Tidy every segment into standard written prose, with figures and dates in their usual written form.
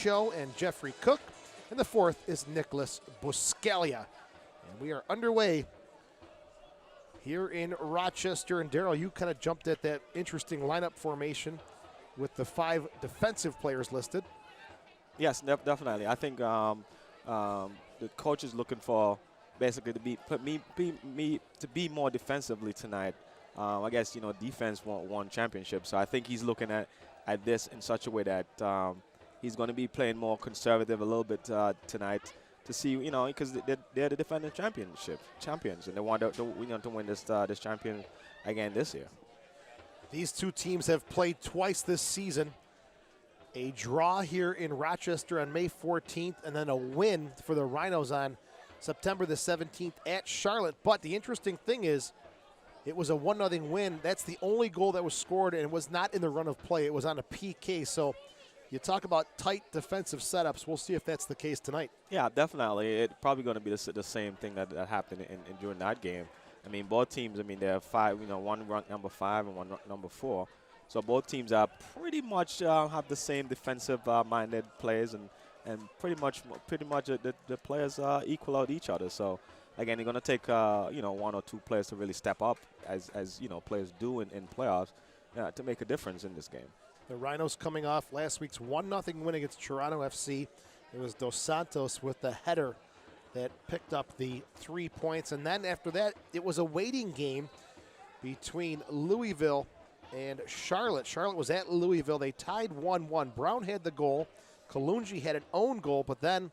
Micho and Jeffrey Cook. And the fourth is Nicholas Buscalia. And we are underway here in Rochester. And Darryl, you kind of jumped at that interesting lineup formation with the 5 defensive players listed. Yes, definitely. I think the coach is looking for basically to be more defensively tonight. I guess defense won championship, so I think he's looking at this in such a way that he's going to be playing more conservative a little bit tonight to see because they're the defending champions, and they want to win this champion again this year. These two teams have played twice this season. A draw here in Rochester on May 14th, and then a win for the Rhinos on September the 17th at Charlotte. But the interesting thing is, it was a 1-0 win. That's the only goal that was scored, and it was not in the run of play. It was on a PK. So you talk about tight defensive setups. We'll see if that's the case tonight. Yeah, definitely. It's probably going to be the same thing that happened during that game. I mean, both teams, they have 5, one ranked number 5 and one ranked number 4. So both teams are pretty much have the same defensive-minded players, and pretty much the players equal out each other. So again, you're going to take 1 or 2 players to really step up, as players do in playoffs, to make a difference in this game. The Rhinos coming off last week's 1-0 win against Toronto FC. It was Dos Santos with the header that picked up the 3 points, and then after that, it was a waiting game between Louisville and Charlotte. Charlotte was at Louisville. They tied 1-1. Brown had the goal. Kalungi had an own goal, but then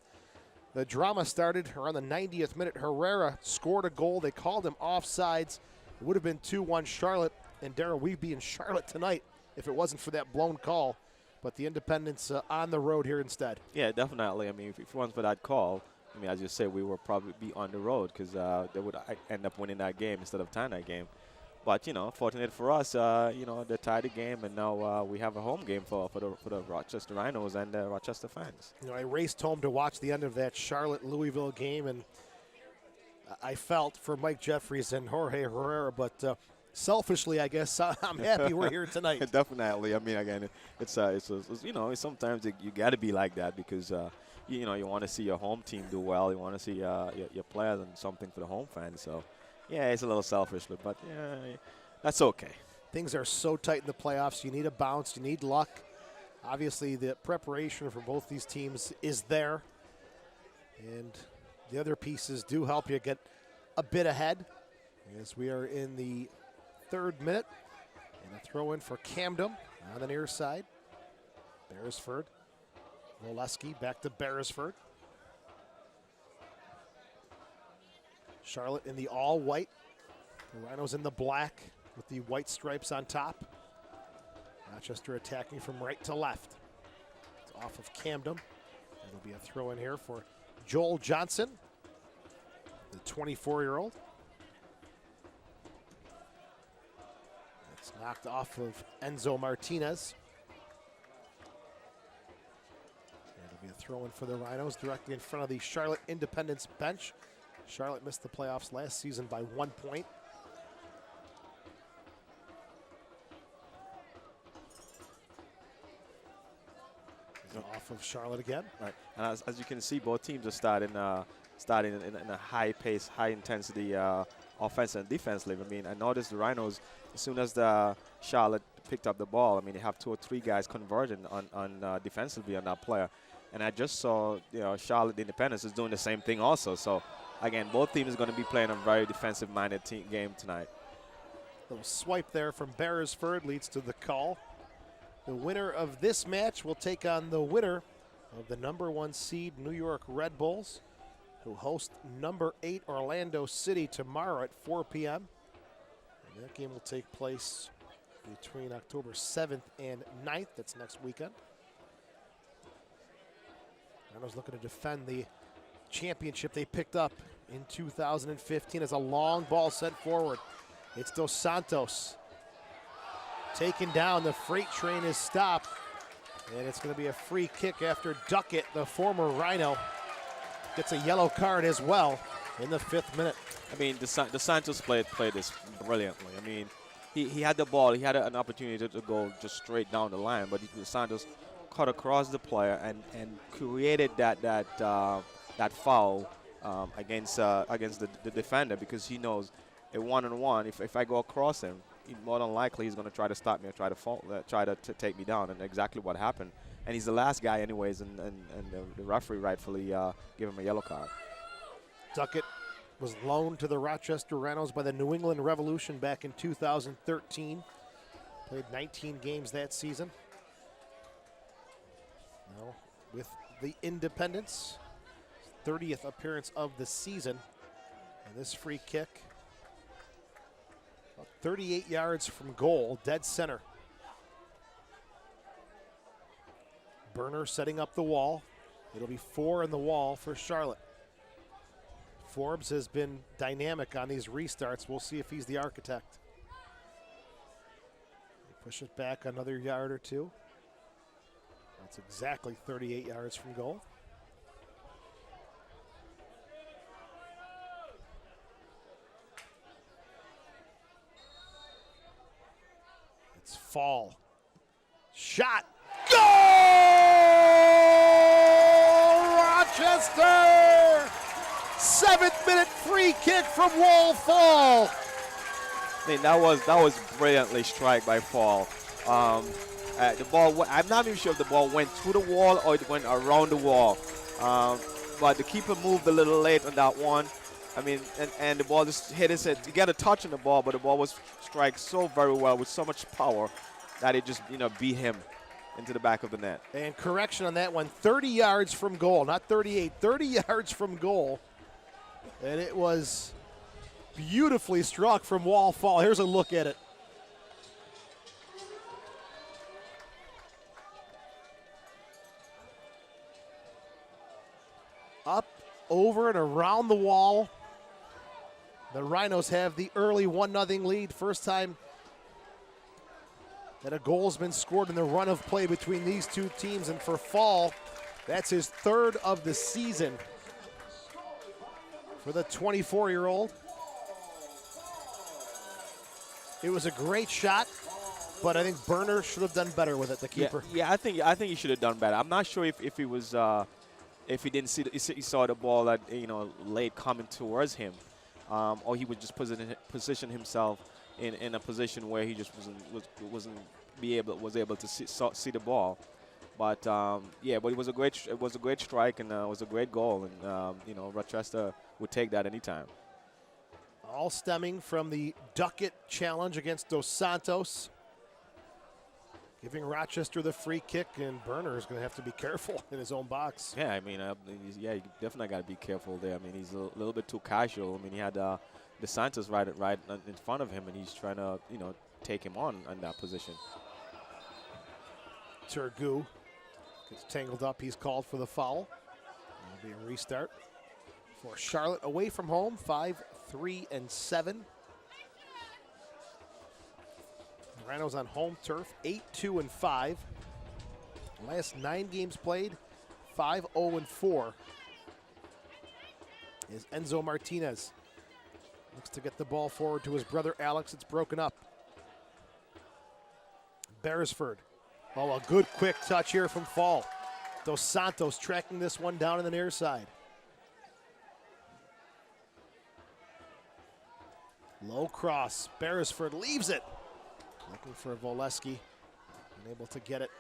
the drama started around the 90th minute. Herrera scored a goal. They called him offsides. It would have been 2-1 Charlotte. And Darryl, we'd be in Charlotte tonight if it wasn't for that blown call. But the Independents on the road here instead. Yeah, definitely. I mean, if it wasn't for that call, as you say, we would probably be on the road because they would end up winning that game instead of tying that game. But, fortunate for us, they tied the game, and now we have a home game for the Rochester Rhinos and the Rochester fans. I raced home to watch the end of that Charlotte-Louisville game, and I felt for Mike Jeffries and Jorge Herrera, but selfishly, I guess I'm happy we're here tonight. Definitely. Again, it's sometimes you got to be like that because, you want to see your home team do well. You want to see your players and something for the home fans, so. Yeah, it's a little selfish, but yeah, that's okay. Things are so tight in the playoffs. You need a bounce. You need luck. Obviously, the preparation for both these teams is there. And the other pieces do help you get a bit ahead as we are in the 3rd minute. And a throw in for Camden on the near side. Beresford. Woleski back to Beresford. Charlotte in the all-white. The Rhinos in the black with the white stripes on top. Rochester attacking from right to left. It's off of Camden. It'll be a throw in here for Joel Johnson, the 24-year-old. It's knocked off of Enzo Martinez. It'll be a throw in for the Rhinos directly in front of the Charlotte Independence bench. Charlotte missed the playoffs last season by 1 point. Off of Charlotte again. Right, and as you can see, both teams are starting in a high pace, high intensity offense and defensively. I noticed the Rhinos, as soon as the Charlotte picked up the ball, they have 2 or 3 guys converging on defensively on that player. And I just saw, Charlotte Independence is doing the same thing also. So, again, both teams are going to be playing a very defensive-minded game tonight. Little swipe there from Beresford leads to the call. The winner of this match will take on the winner of the number 1 seed New York Red Bulls, who host number 8 Orlando City tomorrow at 4 p.m. And that game will take place between October 7th and 9th. That's next weekend. Rhinos looking to defend the championship they picked up in 2015 as a long ball sent forward. It's Dos Santos. Taken down, the freight train is stopped. And it's going to be a free kick after Duckett, the former Rhino, gets a yellow card as well in the 5th minute. Dos Santos played this brilliantly. He had the ball. He had an opportunity to go just straight down the line, but Dos Santos cut across the player and created that foul against the defender, because he knows a one-on-one. If I go across him, more than likely he's going to try to stop me or try to take me down, and exactly what happened. And he's the last guy anyways, and the referee rightfully gave him a yellow card. Duckett was loaned to the Rochester Rhinos by the New England Revolution back in 2013. Played 19 games that season. Now with the Independents, 30th appearance of the season. And this free kick, about 38 yards from goal, dead center. Burner setting up the wall. It'll be 4 in the wall for Charlotte. Forbes has been dynamic on these restarts. We'll see if he's the architect. They push it back another yard or two. That's exactly 38 yards from goal. It's Fall. Shot. Goal! Rochester! 7th minute free kick from Wall Fall. I mean, that was brilliantly struck by Fall. The ball, I'm not even sure if the ball went through the wall or it went around the wall. But the keeper moved a little late on that one. I mean, and the ball just hit his head. He got a touch on the ball, but the ball was struck so very well with so much power that it just, beat him into the back of the net. And correction on that one, 30 yards from goal, not 38, 30 yards from goal. And it was beautifully struck from Wall Fall. Here's a look at it. Up, over, and around the wall. The Rhinos have the early 1-0 lead. First time that a goal's been scored in the run of play between these two teams. And for Fall, that's his 3rd of the season for the 24-year-old. It was a great shot, but I think Burner should have done better with it, the keeper. Yeah, I think he should have done better. I'm not sure if he was if he didn't see he saw the ball that late coming towards him, or he would just position himself in a position where he just was able to see the ball. But but it was a great strike, and it was a great goal, and Rochester would take that anytime. All stemming from the Duckett challenge against Dos Santos, giving Rochester the free kick, and Burner is going to have to be careful in his own box. Yeah, I mean, you definitely got to be careful there. I mean, he's a little bit too casual. I mean, he had the Santos right in front of him, and he's trying to take him on in that position. Tergou gets tangled up. He's called for the foul. It'll be a restart for Charlotte away from home, 5-3-7. Rhinos on home turf, 8-2-5. Last 9 games played, 5-0-4. Is Enzo Martinez. Looks to get the ball forward to his brother Alex. It's broken up. Beresford. Oh, a good quick touch here from Fall. Dos Santos tracking this one down in the near side. Low cross. Beresford leaves it. Looking for Voleski. Unable to get it.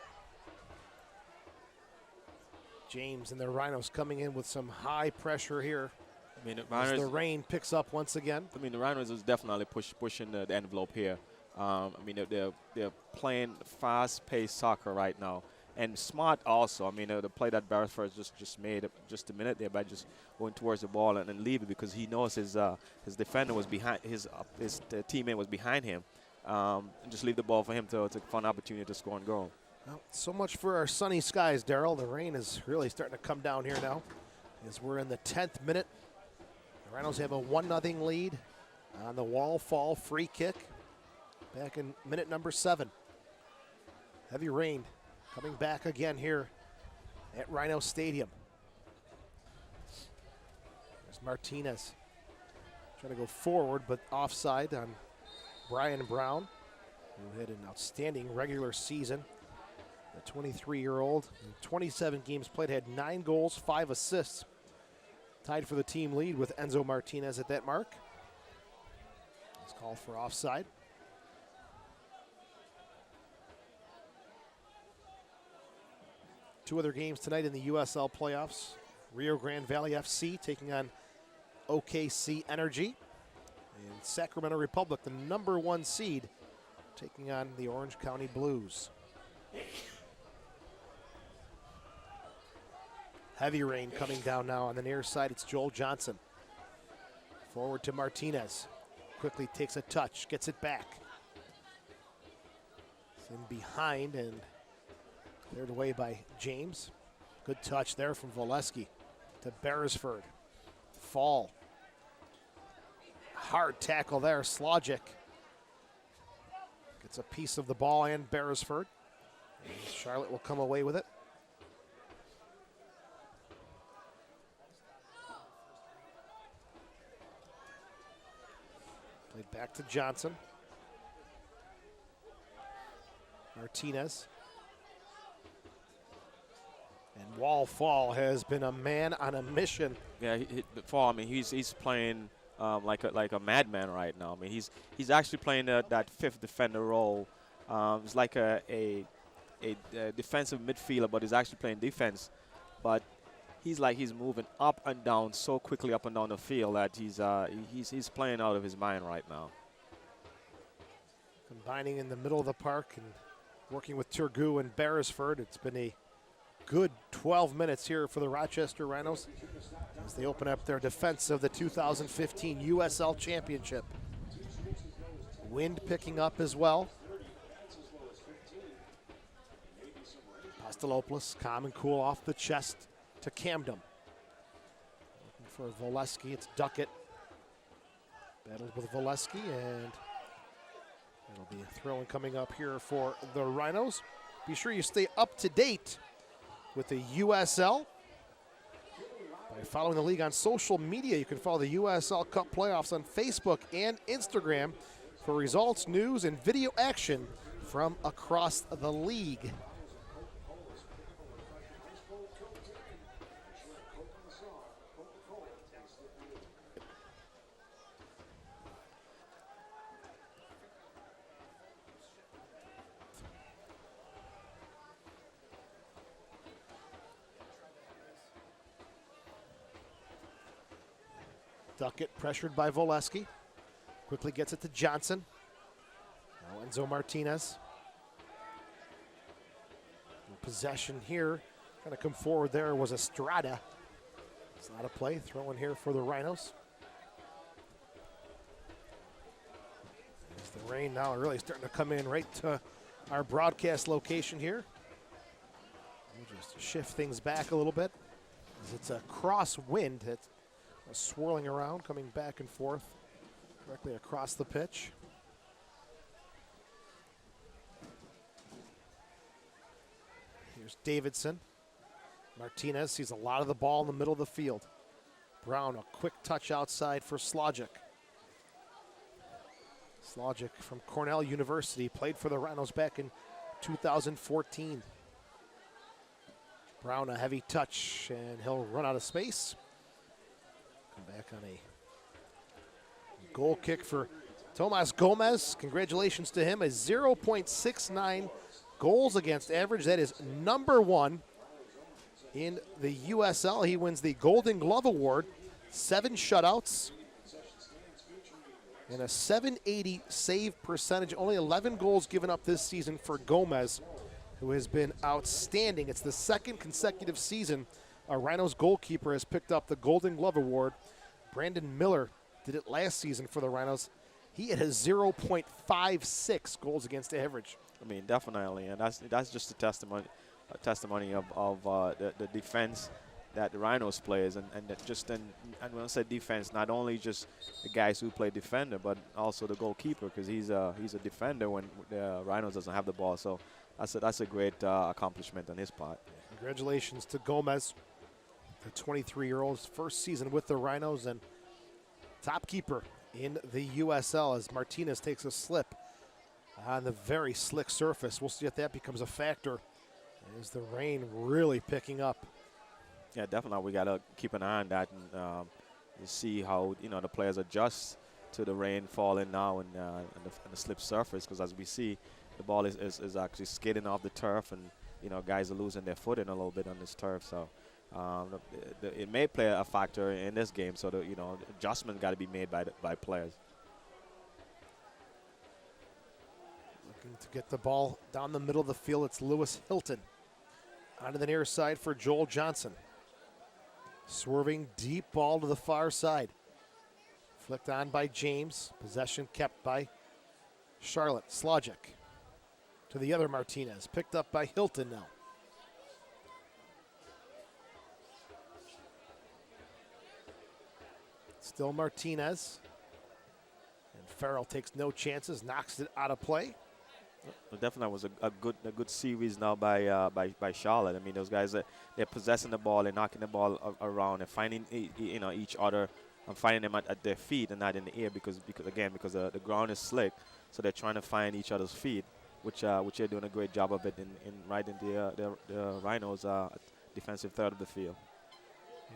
James and the Rhinos coming in with some high pressure here. I mean, as the rain picks up once again. I mean, the Rhinos is definitely pushing the envelope here. I mean, they're playing fast-paced soccer right now, and smart also. I mean, the play that Beresford just made just a minute there by just going towards the ball and then leave it, because he knows his defender was behind, his teammate was behind him, and just leave the ball for him to find an opportunity to score and goal. Well, so much for our sunny skies, Darryl. The rain is really starting to come down here now, as we're in the 10th minute. The Rhinos have a 1-0 lead on the Wall Fall free kick back in minute number 7. Heavy rain coming back again here at Rhino Stadium. There's Martinez trying to go forward, but offside on Brian Brown, who had an outstanding regular season. The 23-year-old, 27 games played, had 9 goals, 5 assists. Tied for the team lead with Enzo Martinez at that mark. It's called for offside. Two other games tonight in the USL playoffs. Rio Grande Valley FC taking on OKC Energy. And Sacramento Republic, the #1 seed, taking on the Orange County Blues. Heavy rain coming down now on the near side. It's Joel Johnson. Forward to Martinez. Quickly takes a touch, gets it back. It's in behind and cleared away by James. Good touch there from Voleski to Beresford. Fall. Hard tackle there, Slogic. Gets a piece of the ball and Beresford. And Charlotte will come away with it. Played back to Johnson. Martinez. And Fall has been a man on a mission. Yeah, Fall. I mean, he's playing like a madman right now. I mean, he's actually playing that fifth defender role. It's like a defensive midfielder, but he's actually playing defense. But he's moving up and down so quickly up and down the field that he's playing out of his mind right now. Combining in the middle of the park and working with Tergou and Beresford. It's been a good 12 minutes here for the Rochester Rhinos as they open up their defense of the 2015 USL Championship. Wind picking up as well. Pastelopoulos, calm and cool off the chest to Camden. Looking for Voleski, it's Duckett. Battles with Voleski, and it'll be a throw-in coming up here for the Rhinos. Be sure you stay up to date with the USL by following the league on social media. You can follow the USL Cup playoffs on Facebook and Instagram for results, news, and video action from across the league. Duckett pressured by Voleski. Quickly gets it to Johnson. Now Enzo Martinez. In possession here. Trying to come forward there was Estrada. It's not a play. Throw in here for the Rhinos. As the rain now really starting to come in right to our broadcast location here. We'll just shift things back a little bit. As it's a crosswind that's swirling around, coming back and forth directly across the pitch. Here's Davidson. Martinez sees a lot of the ball in the middle of the field. Brown, a quick touch outside for Slogic. Slogic from Cornell University, played for the Rhinos back in 2014. Brown, a heavy touch, and he'll run out of space. Come back on a goal kick for Tomas Gomez. Congratulations to him. A 0.69 goals against average. That is #1 in the USL. He wins the Golden Glove Award. 7 shutouts and a .780 save percentage. Only 11 goals given up this season for Gomez, who has been outstanding. It's the 2nd consecutive season a Rhinos goalkeeper has picked up the Golden Glove Award. Brandon Miller did it last season for the Rhinos. He had a 0.56 goals against average. I mean, definitely, and that's just a testimony of the defense that the Rhinos plays, and when I say defense, not only just the guys who play defender, but also the goalkeeper, because he's a defender when the Rhinos doesn't have the ball. So that's a great accomplishment on his part. Congratulations to Gomez, the 23-year-old's first season with the Rhinos and top keeper in the USL as Martinez takes a slip on the very slick surface. We'll see if that becomes a factor Is the rain really picking up? Yeah, definitely. We got to keep an eye on that and see how the players adjust to the rain falling now and the slip surface. Because as we see, the ball is actually skidding off the turf, and guys are losing their footing a little bit on this turf. So it may play a factor in this game. So the adjustment got to be made by players. Looking to get the ball down the middle of the field. It's Lewis Hilton. Onto the near side for Joel Johnson. Swerving deep ball to the far side. Flicked on by James. Possession kept by Charlotte. Slogic to the other Martinez. Picked up by Hilton now. Still Martinez. And Farrell takes no chances. Knocks it out of play. Well, definitely was a good series now by Charlotte. I mean, those guys they're possessing the ball, they're knocking the ball around, and finding each other and finding them at their feet and not in the air because the ground is slick, so they're trying to find each other's feet, which they're doing a great job of it in right in the Rhinos' defensive third of the field.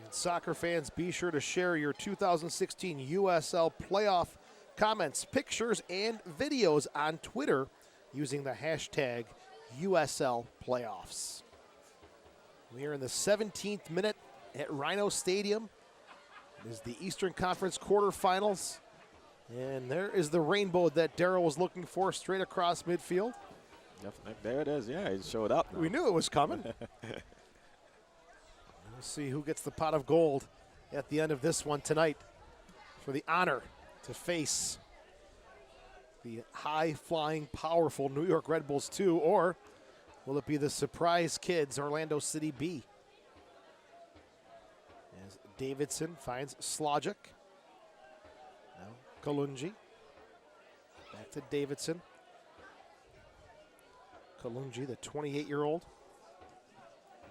And soccer fans, be sure to share your 2016 USL playoff comments, pictures, and videos on Twitter using the hashtag USL Playoffs. We are in the 17th minute at Rhino Stadium. It is the Eastern Conference quarterfinals. And there is the rainbow that Darryl was looking for straight across midfield. Definitely. There it is. Yeah, it showed up now. We knew it was coming. We'll see who gets the pot of gold at the end of this one tonight for the honor to face the high-flying, powerful New York Red Bulls 2, or will it be the surprise kids, Orlando City B? As Davidson finds Slogic. Now Kalungi. Back to Davidson. Kalungi, the 28-year-old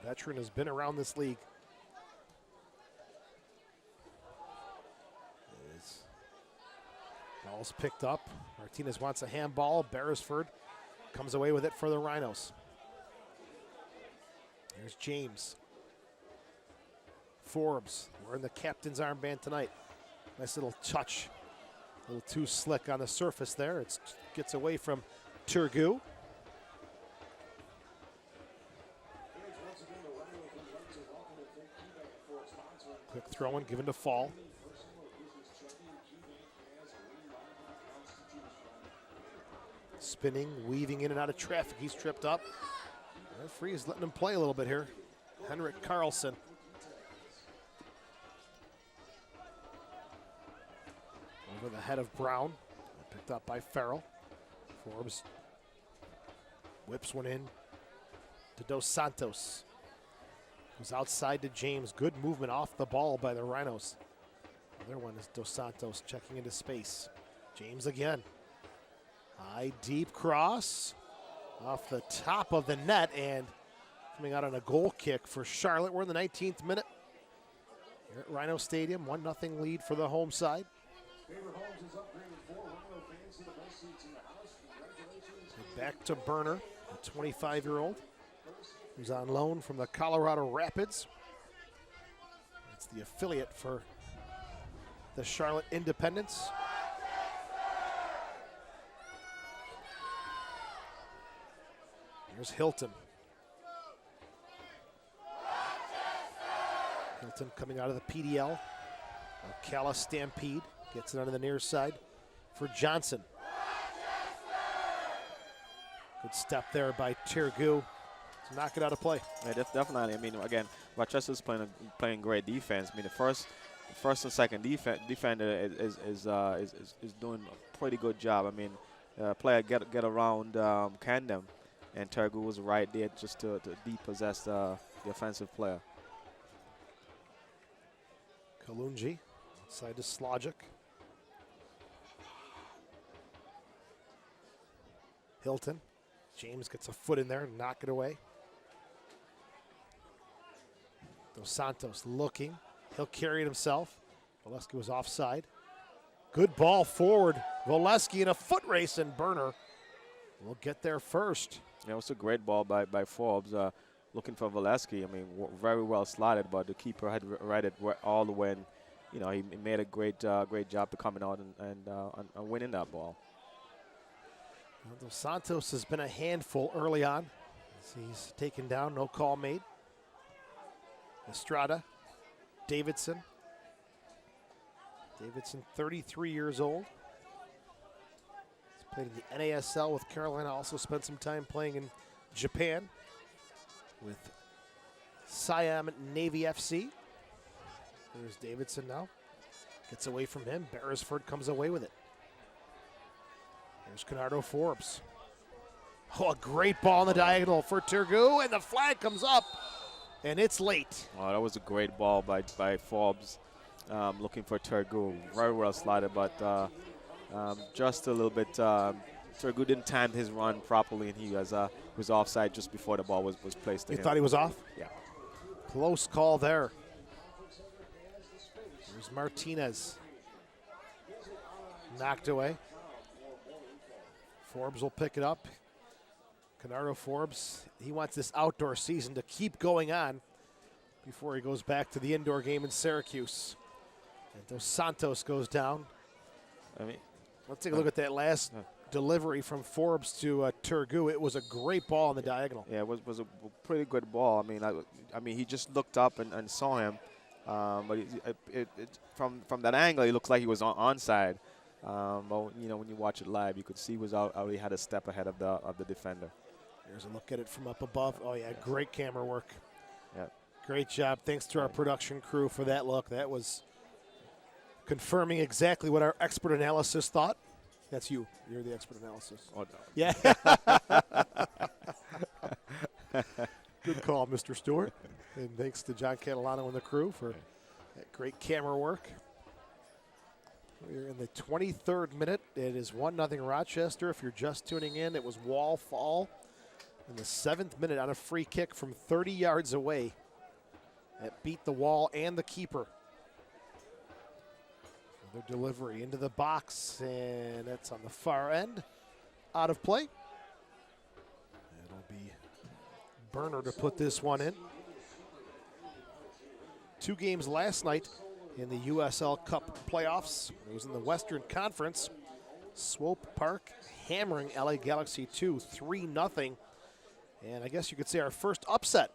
veteran, has been around this league. Ball's picked up. Martinez wants a handball. Beresford comes away with it for the Rhinos. Here's James. Forbes wearing the captain's armband tonight. Nice little touch. A little too slick on the surface there. It gets away from Tergou. Quick throw in, given to Fall. Spinning, weaving in and out of traffic. He's tripped up. Referee is letting him play a little bit here. Henrik Carlson. Over the head of Brown. Picked up by Farrell. Forbes whips one in to Dos Santos. Goes outside to James. Good movement off the ball by the Rhinos. The other one is Dos Santos checking into space. James again. High, deep cross off the top of the net and coming out on a goal kick for Charlotte. We're in the 19th minute here at Rhino Stadium. 1-0 lead for the home side. Back to Burner, a 25-year-old who's on loan from the Colorado Rapids. It's the affiliate for the Charlotte Independents. Here's Hilton. Hilton coming out of the PDL. Ocala Stampede gets it onto the near side for Johnson. Good step there by Tergou to knock it out of play. Yeah, definitely. I mean, again, Rochester's playing great defense. I mean, the first and second defender is doing a pretty good job. I mean, player get around Candem, and Tergou was right there just to depossess the offensive player. Kalungi outside to Slogic. Hilton. James gets a foot in there and knock it away. Dos Santos looking. He'll carry it himself. Voleski was offside. Good ball forward. Voleski in a foot race, and Burner will get there first. Yeah, it was a great ball by Forbes. looking for Valesky. I mean, very well slotted, but the keeper had read it all the way. And, you know, he made a great job to coming out and winning that ball. Well, Santos has been a handful early on. As he's taken down, no call made. Estrada, Davidson. Davidson, 33 years old. He's played in the NASL with Carolina, also spent some time playing in Japan with Siam Navy FC. There's Davidson now. Gets away from him. Beresford comes away with it. There's Canardo Forbes. Oh, a great ball on the diagonal for Tergou, and the flag comes up, and it's late. Oh, that was a great ball by Forbes, looking for Tergou. Very well slotted, but just a little bit. Tergou didn't time his run properly, and he was offside just before the ball was placed. You thought he was off? Yeah. Close call there. There's Martinez. Knocked away. Forbes will pick it up. Canardo Forbes, he wants this outdoor season to keep going on before he goes back to the indoor game in Syracuse. And Dos Santos goes down. I mean, let's take a look at that last delivery from Forbes to Tergou. It was a great ball on the diagonal. Yeah, it was a pretty good ball. I mean, he just looked up and saw him, but from that angle, it looks like he was onside. But you know, when you watch it live, you could see he was already had a step ahead of the defender. Here's a look at it from up above. Oh yeah, great camera work. Yeah, great job. Thanks to our production crew for that look. That was confirming exactly what our expert analysis thought. That's you. You're the expert analysis. Oh, no. Yeah. Good call, Mr. Stewart. And thanks to John Catalano and the crew for that great camera work. We're in the 23rd minute. It is 1-0 Rochester. If you're just tuning in, it was wall fall in the 7th minute on a free kick from 30 yards away. That beat the wall and the keeper. Another delivery into the box, and that's on the far end. Out of play. It'll be Burner to put this one in. 2 games last night in the USL Cup playoffs. It was in the Western Conference. Swope Park hammering LA Galaxy 2, 3-0. And I guess you could say our first upset.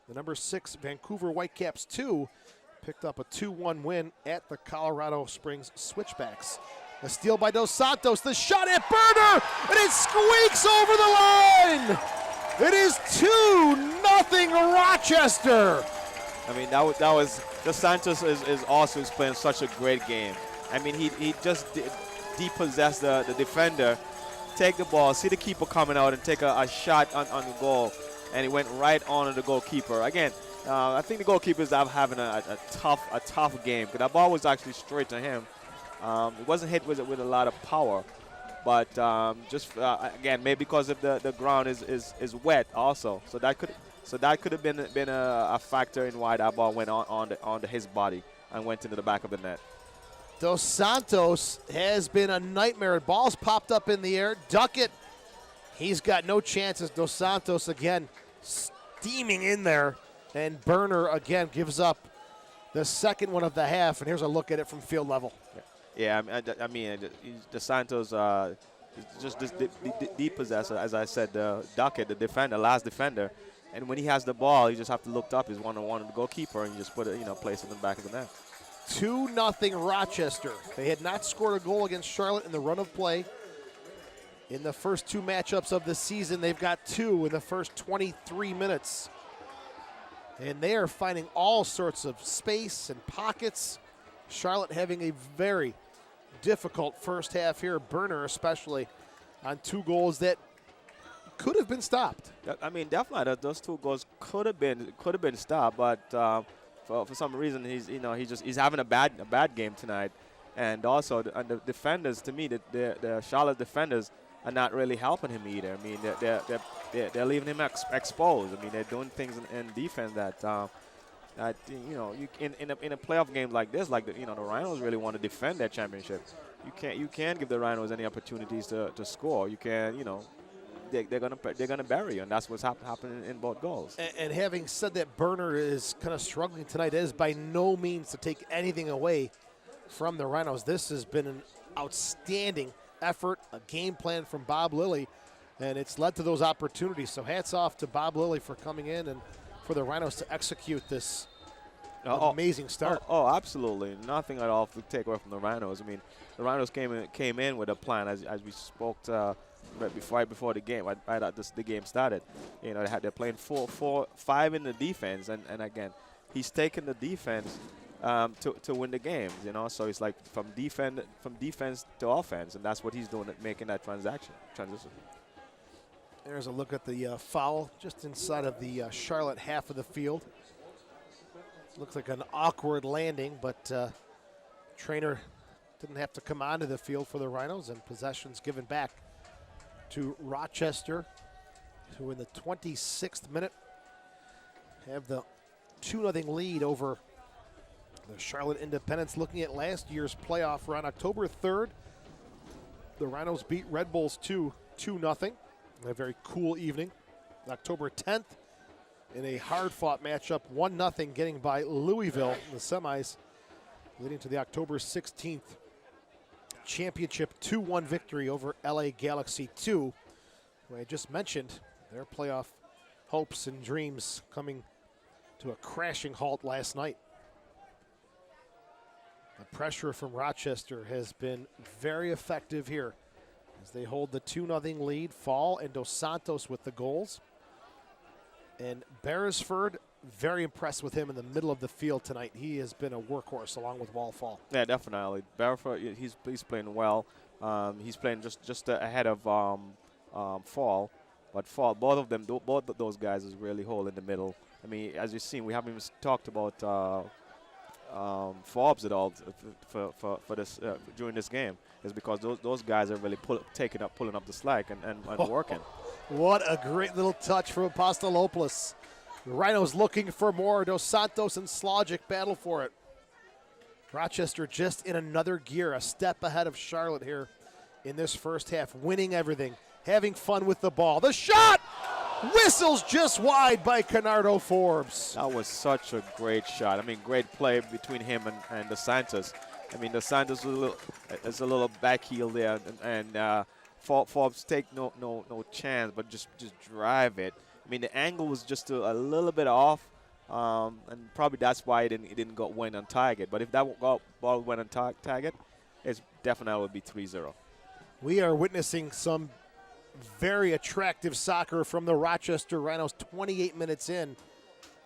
The number 6 Vancouver Whitecaps 2 picked up a 2-1 win at the Colorado Springs Switchbacks. A steal by Dos Santos, the shot at Burner, and it squeaks over the line! It is 2-0 Rochester! I mean, that was Dos Santos is also playing such a great game. I mean, he just depossessed the defender, take the ball, see the keeper coming out, and take a shot on the goal, and he went right on to the goalkeeper. Again, I think the goalkeepers are having a tough game, because that ball was actually straight to him. It wasn't hit with a lot of power, but just again, maybe because of the ground is wet also, so that could have been a factor in why that ball went onto his body and went into the back of the net. Dos Santos has been a nightmare. Ball's popped up in the air. Duck it. He's got no chances. Dos Santos again steaming in there. And Burner again gives up the second one of the half. And here's a look at it from field level. Yeah, I mean, Dos Santos just depossessor, as I said, Duckett, the defender, last defender. And when he has the ball, you just have to look up his one-on-one with the goalkeeper, and you just put it, place it in the back of the net. 2-0 Rochester. They had not scored a goal against Charlotte in the run of play. In the first 2 matchups of the season, they've got 2 in the first 23 minutes. And they are finding all sorts of space and pockets. Charlotte having a very difficult first half here. Burner especially on 2 goals that could have been stopped. I mean, definitely those 2 goals could have been stopped, but for some reason he's having a bad game tonight, and also the defenders, to me, the Charlotte defenders are not really helping him either. I mean, they're leaving him exposed. I mean, they're doing things in defense that in a playoff game like this, like the Rhinos really want to defend their championship. You can't give the Rhinos any opportunities to score. You can they're gonna bury you, and that's what's happening in both goals. And having said that, Burner is kind of struggling tonight. It is by no means to take anything away from the Rhinos. This has been an outstanding effort, a game plan from Bob Lilly, and it's led to those opportunities. So hats off to Bob Lilly for coming in and for the Rhinos to execute this amazing start. Oh, absolutely. Nothing at all to take away from the Rhinos. I mean, the Rhinos came in with a plan, as we spoke right before the game, right at the game started. You know, they're playing 4-4-5 in the defense, and again, he's taken the defense to win the games. You know, so it's like from defense to offense, and that's what he's doing, making that transition. There's a look at the foul just inside of the Charlotte half of the field. Looks like an awkward landing, but Trainer didn't have to come onto the field for the Rhinos, and possession's given back to Rochester, who in the 26th minute have the 2-0 lead over the Charlotte Independents. Looking at last year's playoff run, October 3rd, the Rhinos beat Red Bulls 2-0. A very cool evening. October 10th, in a hard-fought matchup, 1-0 getting by Louisville in the semis, leading to the October 16th championship 2-1 victory over LA Galaxy 2, who I just mentioned, their playoff hopes and dreams coming to a crashing halt last night. The pressure from Rochester has been very effective here as they hold the 2-0 lead. Fall and Dos Santos with the goals. And Beresford, very impressed with him in the middle of the field tonight. He has been a workhorse along with Wallfall. Yeah, definitely. Beresford, he's playing well. He's playing just ahead of Fall. But Fall, both of those guys is really holding the middle. I mean, as you've seen, we haven't even talked about Forbes at all for this during this game. Is because those guys are really pulling up the slack and working. What a great little touch from Apostolopoulos. The Rhinos looking for more. Dos Santos and Slogic battle for it. Rochester just in another gear, a step ahead of Charlotte here in this first half, winning everything, having fun with the ball. The shot whistles just wide by Canardo Forbes. That was such a great shot. I mean, great play between him and the Santos. I mean, the Santos is a little back heel there, and Forbes take no chance, but just drive it. I mean, the angle was just a little bit off, and probably that's why it didn't went on target. But if that ball went on target, it definitely would be 3-0. We are witnessing some very attractive soccer from the Rochester Rhinos 28 minutes in,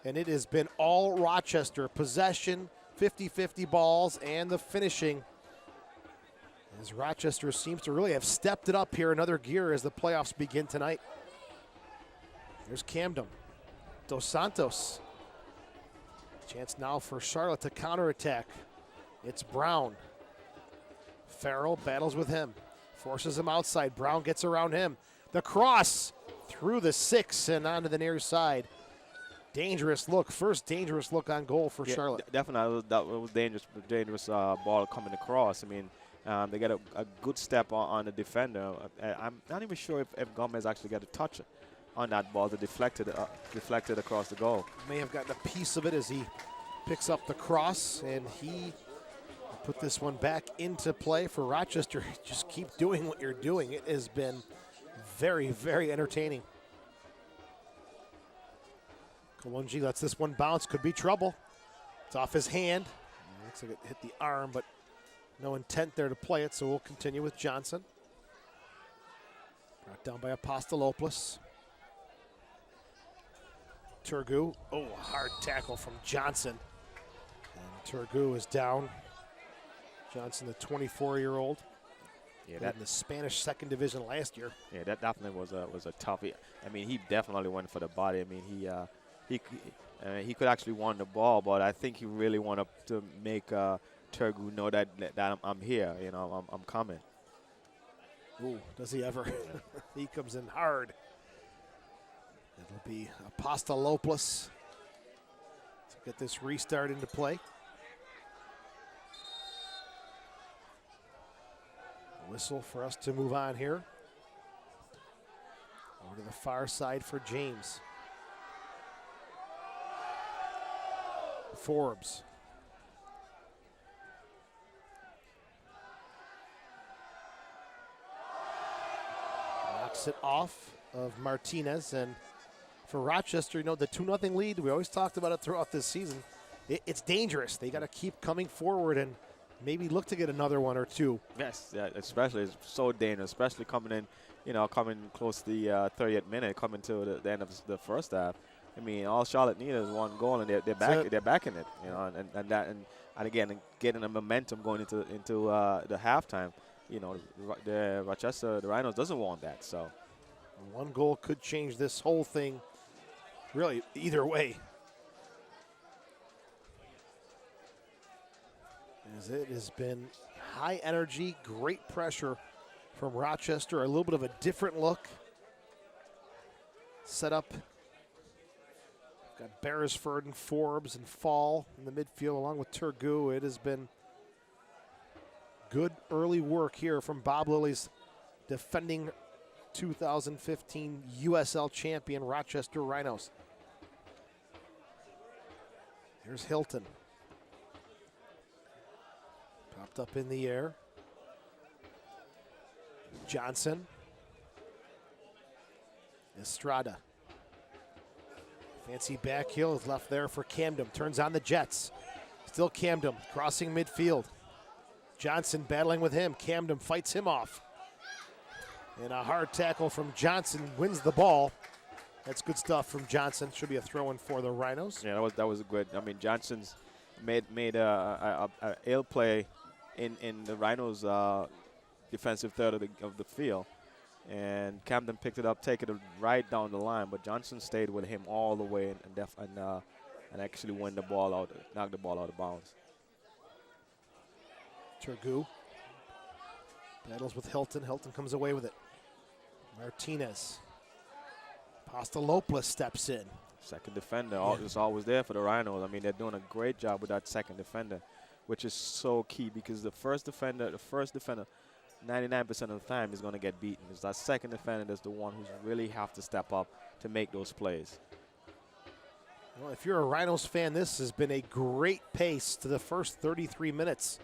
and it has been all Rochester. Possession, 50-50 balls, and the finishing, as Rochester seems to really have stepped it up here another gear as the playoffs begin tonight. There's Camden. Dos Santos. Chance now for Charlotte to counterattack. It's Brown. Farrell battles with him. Forces him outside. Brown gets around him. The cross through the 6 and onto the near side. Dangerous look. First dangerous look on goal for Charlotte. Definitely, that was dangerous ball coming across. I mean, they got a good step on the defender. I'm not even sure if Gomez actually got a touch on that ball that deflected across the goal. May have gotten a piece of it as he picks up the cross, and he put this one back into play for Rochester. Just keep doing what you're doing. It has been very, very entertaining. Kalonji lets this one bounce. Could be trouble. It's off his hand. Looks like it hit the arm, but no intent there to play it, so we'll continue with Johnson. Brought down by Apostolopoulos. Tergou. Oh, a hard tackle from Johnson. And Tergou is down. Johnson, the 24-year-old. Yeah, that in the Spanish second division last year. Yeah, that definitely was a toughie. I mean, he definitely went for the body. I mean, he could actually won the ball, but I think he really wanted to make Tergou know that I'm here. You know, I'm coming. Ooh, does he ever? He comes in hard. It'll be Apostolopoulos to get this restart into play. Whistle for us to move on here. Over to the far side for James. Forbes. Knocks it off of Martinez. And for Rochester, the 2-0 lead, we always talked about it throughout this season. It's dangerous. They got to keep coming forward and maybe look to get another one or two. Yes, yeah, especially it's so dangerous, especially coming in, coming close to the 30th minute, coming to the end of the first half. I mean, all Charlotte needed is one goal, and they're back in it, and again, getting the momentum going into the halftime. The Rochester, the Rhinos doesn't want that. So, one goal could change this whole thing. Really, either way. As it has been high energy, great pressure from Rochester. A little bit of a different look. Set up. Got Beresford and Forbes and Fall in the midfield along with Tergou. It has been good early work here from Bob Lilly's defending 2015 USL champion Rochester Rhinos. Here's Hilton. Popped up in the air. Johnson. Estrada. Fancy back heel is left there for Camden. Turns on the Jets. Still Camden crossing midfield. Johnson battling with him. Camden fights him off. And a hard tackle from Johnson wins the ball. That's good stuff from Johnson. Should be a throw-in for the Rhinos. Yeah, that was a good. I mean, Johnson's made a ill play in the Rhinos' defensive third of the field, and Camden picked it up, taking it right down the line. But Johnson stayed with him all the way and actually won the ball out, knocked the ball out of bounds. Tergou battles with Hilton. Hilton comes away with it. Martinez. Pastalopoulos steps in. Second defender is always there for the Rhinos. I mean, they're doing a great job with that second defender, which is so key because the first defender, 99% of the time is going to get beaten. It's that second defender that's the one who's really have to step up to make those plays. Well, if you're a Rhinos fan, this has been a great pace to the first 33 minutes.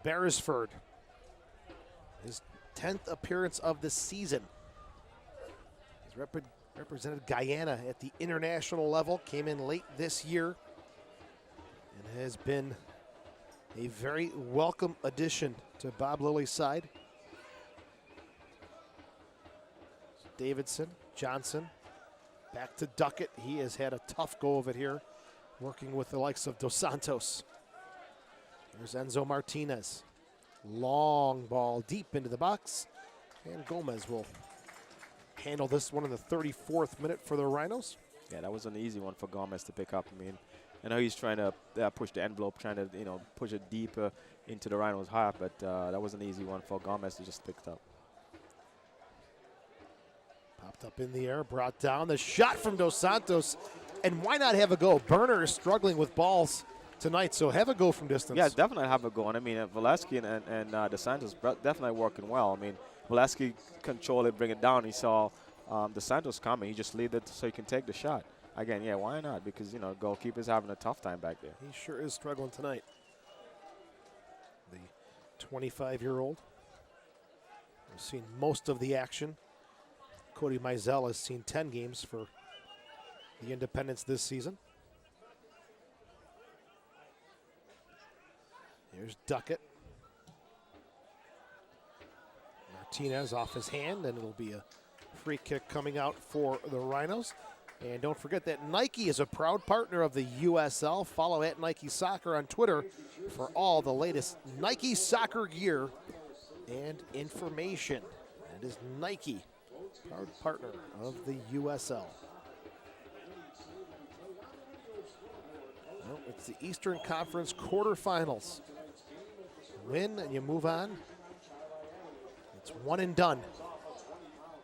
Beresford, his 10th appearance of the season. He's represented Guyana at the international level, came in late this year, and has been a very welcome addition to Bob Lilly's side. Davidson, Johnson, back to Duckett. He has had a tough go of it here, working with the likes of Dos Santos. There's Enzo Martinez. Long ball deep into the box. And Gomez will handle this one in the 34th minute for the Rhinos. Yeah, that was an easy one for Gomez to pick up. I mean, I know he's trying to push the envelope, trying to push it deeper into the Rhinos' heart, but that was an easy one for Gomez to just pick up. Popped up in the air, brought down. The shot from Dos Santos. And why not have a go? Burner is struggling with balls tonight, so have a go from distance. Yeah, definitely have a go. And I mean, Valesky and Dos Santos definitely working well. I mean, Valesky controlled it, bring it down. He saw Dos Santos coming. He just leave it so he can take the shot. Again, yeah, why not? Because, goalkeeper's having a tough time back there. He sure is struggling tonight. The 25-year-old has seen most of the action. Cody Mizell has seen 10 games for the Independents this season. Here's Duckett. Martinez off his hand, and it'll be a free kick coming out for the Rhinos. And don't forget that Nike is a proud partner of the USL. Follow at Nike Soccer on Twitter for all the latest Nike soccer gear and information. That is Nike, proud partner of the USL. Well, it's the Eastern Conference quarterfinals. Win and you move on. It's one and done.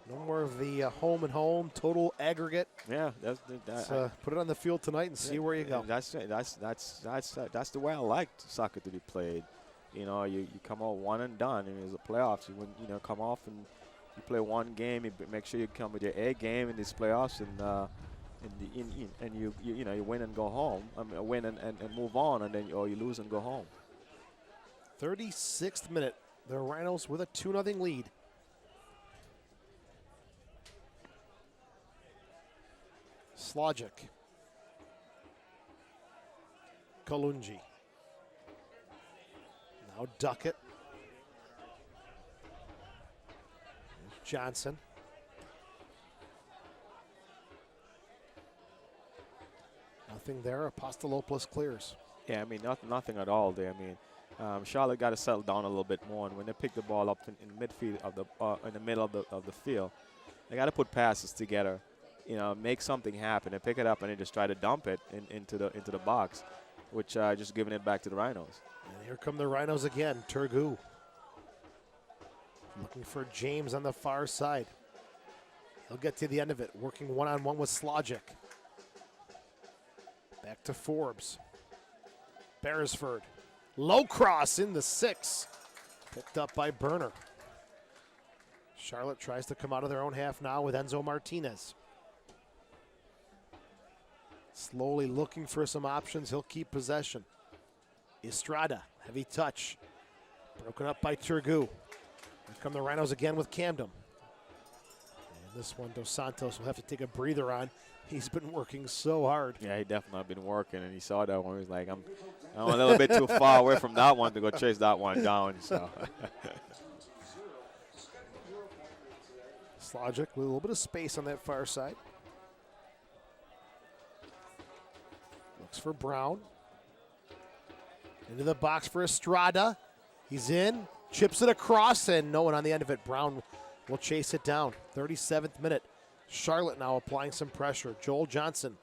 No more of the home and home total aggregate. Yeah, put it on the field tonight and see where you go. That's the way I like soccer to be played. You come out one and done, and as a playoffs, you come off and You play one game, make sure you come with your A game in these playoffs, and you win and go home. I mean, win and move on, and then or you lose and go home. 36th minute. The Rhinos with a 2-0 lead. Slogic. Kalunji. Now Duckett. Johnson. Nothing there. Apostolopoulos clears. Yeah, I mean, nothing at all there. I mean, Charlotte got to settle down a little bit more, and when they pick the ball up in midfield in the middle of the field, they got to put passes together, make something happen, and pick it up and then just try to dump it into the box, which just giving it back to the Rhinos. And here come the Rhinos again. Tergou looking for James on the far side. He'll get to the end of it, working one-on-one with Slogic. Back to Forbes. Beresford. Low cross in the 6. Picked up by Burner. Charlotte tries to come out of their own half now with Enzo Martinez. Slowly looking for some options. He'll keep possession. Estrada, heavy touch. Broken up by Tergou. Here come the Rhinos again with Camden. And this one, Dos Santos will have to take a breather on. He's been working so hard. Yeah, he definitely been working, and he saw that one. He was like, I'm a little bit too far away from that one to go chase that one down. So. Slogic with a little bit of space on that far side. Looks for Brown. Into the box for Estrada. He's in, chips it across, and no one on the end of it. Brown will chase it down. 37th minute. Charlotte now applying some pressure. Joel Johnson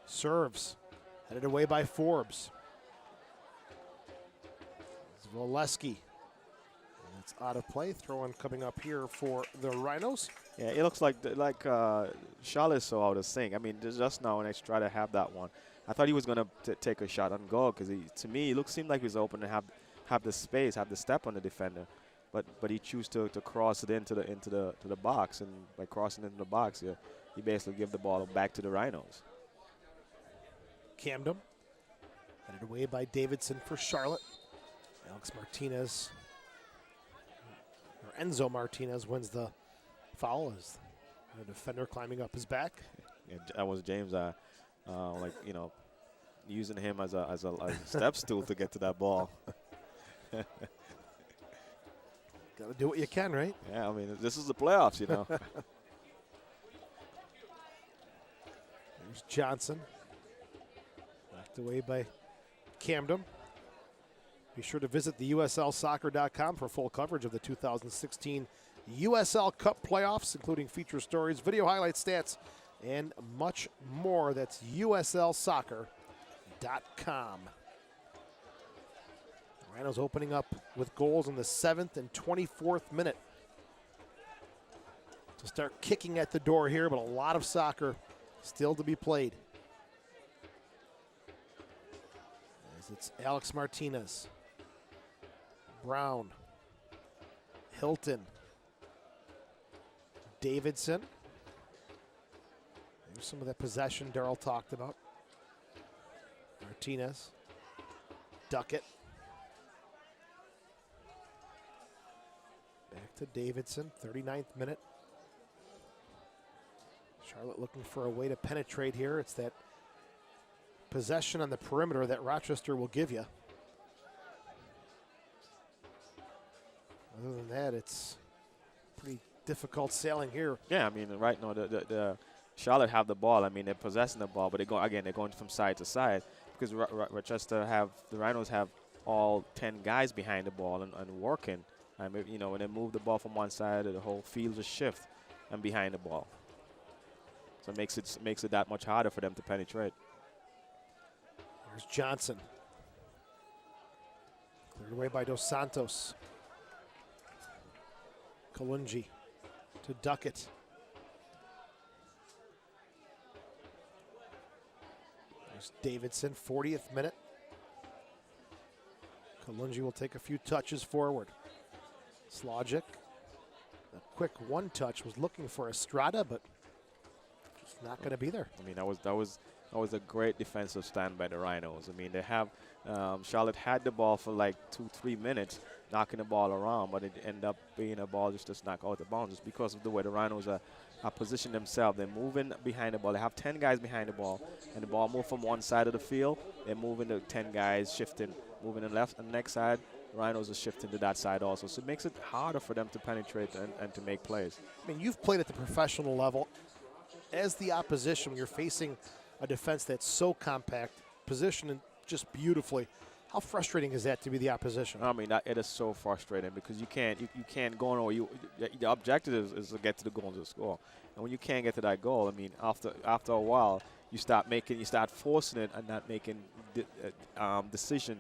serves. Headed away by Forbes. Zvoleski. That's out of play. Throw in coming up here for the Rhinos. Yeah, it looks like Charlotte's so out of sync. I mean, just now when I try to have that one, I thought he was going to take a shot on goal because to me, it seemed like he was open to have the space, have the step on the defender. But he chose to cross it into the box, and by crossing into the box, he basically give the ball back to the Rhinos. Camden, headed away by Davidson for Charlotte. Alex Martinez, or Enzo Martinez, wins the foul as the defender climbing up his back. Yeah, that was James, using him as a step stool to get to that ball. Got to do what you can, right? Yeah, I mean, this is the playoffs, There's Johnson. Knocked away by Camden. Be sure to visit the USLsoccer.com for full coverage of the 2016 USL Cup playoffs, including feature stories, video highlights, stats, and much more. That's USLsoccer.com. Rhinos opening up with goals in the 7th and 24th minute to start kicking at the door here, but a lot of soccer still to be played. As it's Alex Martinez, Brown, Hilton, Davidson. There's some of that possession Darrell talked about. Martinez, Duckett. Back to Davidson, 39th minute. Charlotte looking for a way to penetrate here. It's that possession on the perimeter that Rochester will give you. Other than that, it's pretty difficult sailing here. Yeah, I mean, right now the Charlotte have the ball. I mean, they're possessing the ball, but they're going from side to side because Rochester the Rhinos have all 10 guys behind the ball and working. When they move the ball from one side, the whole field just shift and behind the ball. So it makes it that much harder for them to penetrate. There's Johnson. Cleared away by Dos Santos. Kalunji to Duckett. There's Davidson, 40th minute. Kalunji will take a few touches forward. Slogic. A quick one-touch, was looking for Estrada, but just not going to be there. I mean, that was a great defensive stand by the Rhinos. I mean, they have Charlotte had the ball for like 2-3 minutes, knocking the ball around, but it ended up being a ball just knock out the bounds just because of the way the Rhinos are positioned themselves. They're moving behind the ball. They have 10 guys behind the ball, and the ball moves from one side of the field. They're moving the 10 guys, shifting, moving to the left, and the next side, the Rhinos are shifting to that side also. So it makes it harder for them to penetrate and to make plays. I mean, you've played at the professional level. As the opposition, you're facing a defense that's so compact, positioned just beautifully. How frustrating is that to be the opposition? I mean, it is so frustrating because you can't go nowhere. The objective is to get to the goal and to score. And when you can't get to that goal, I mean, after a while, you start forcing it and not making decision.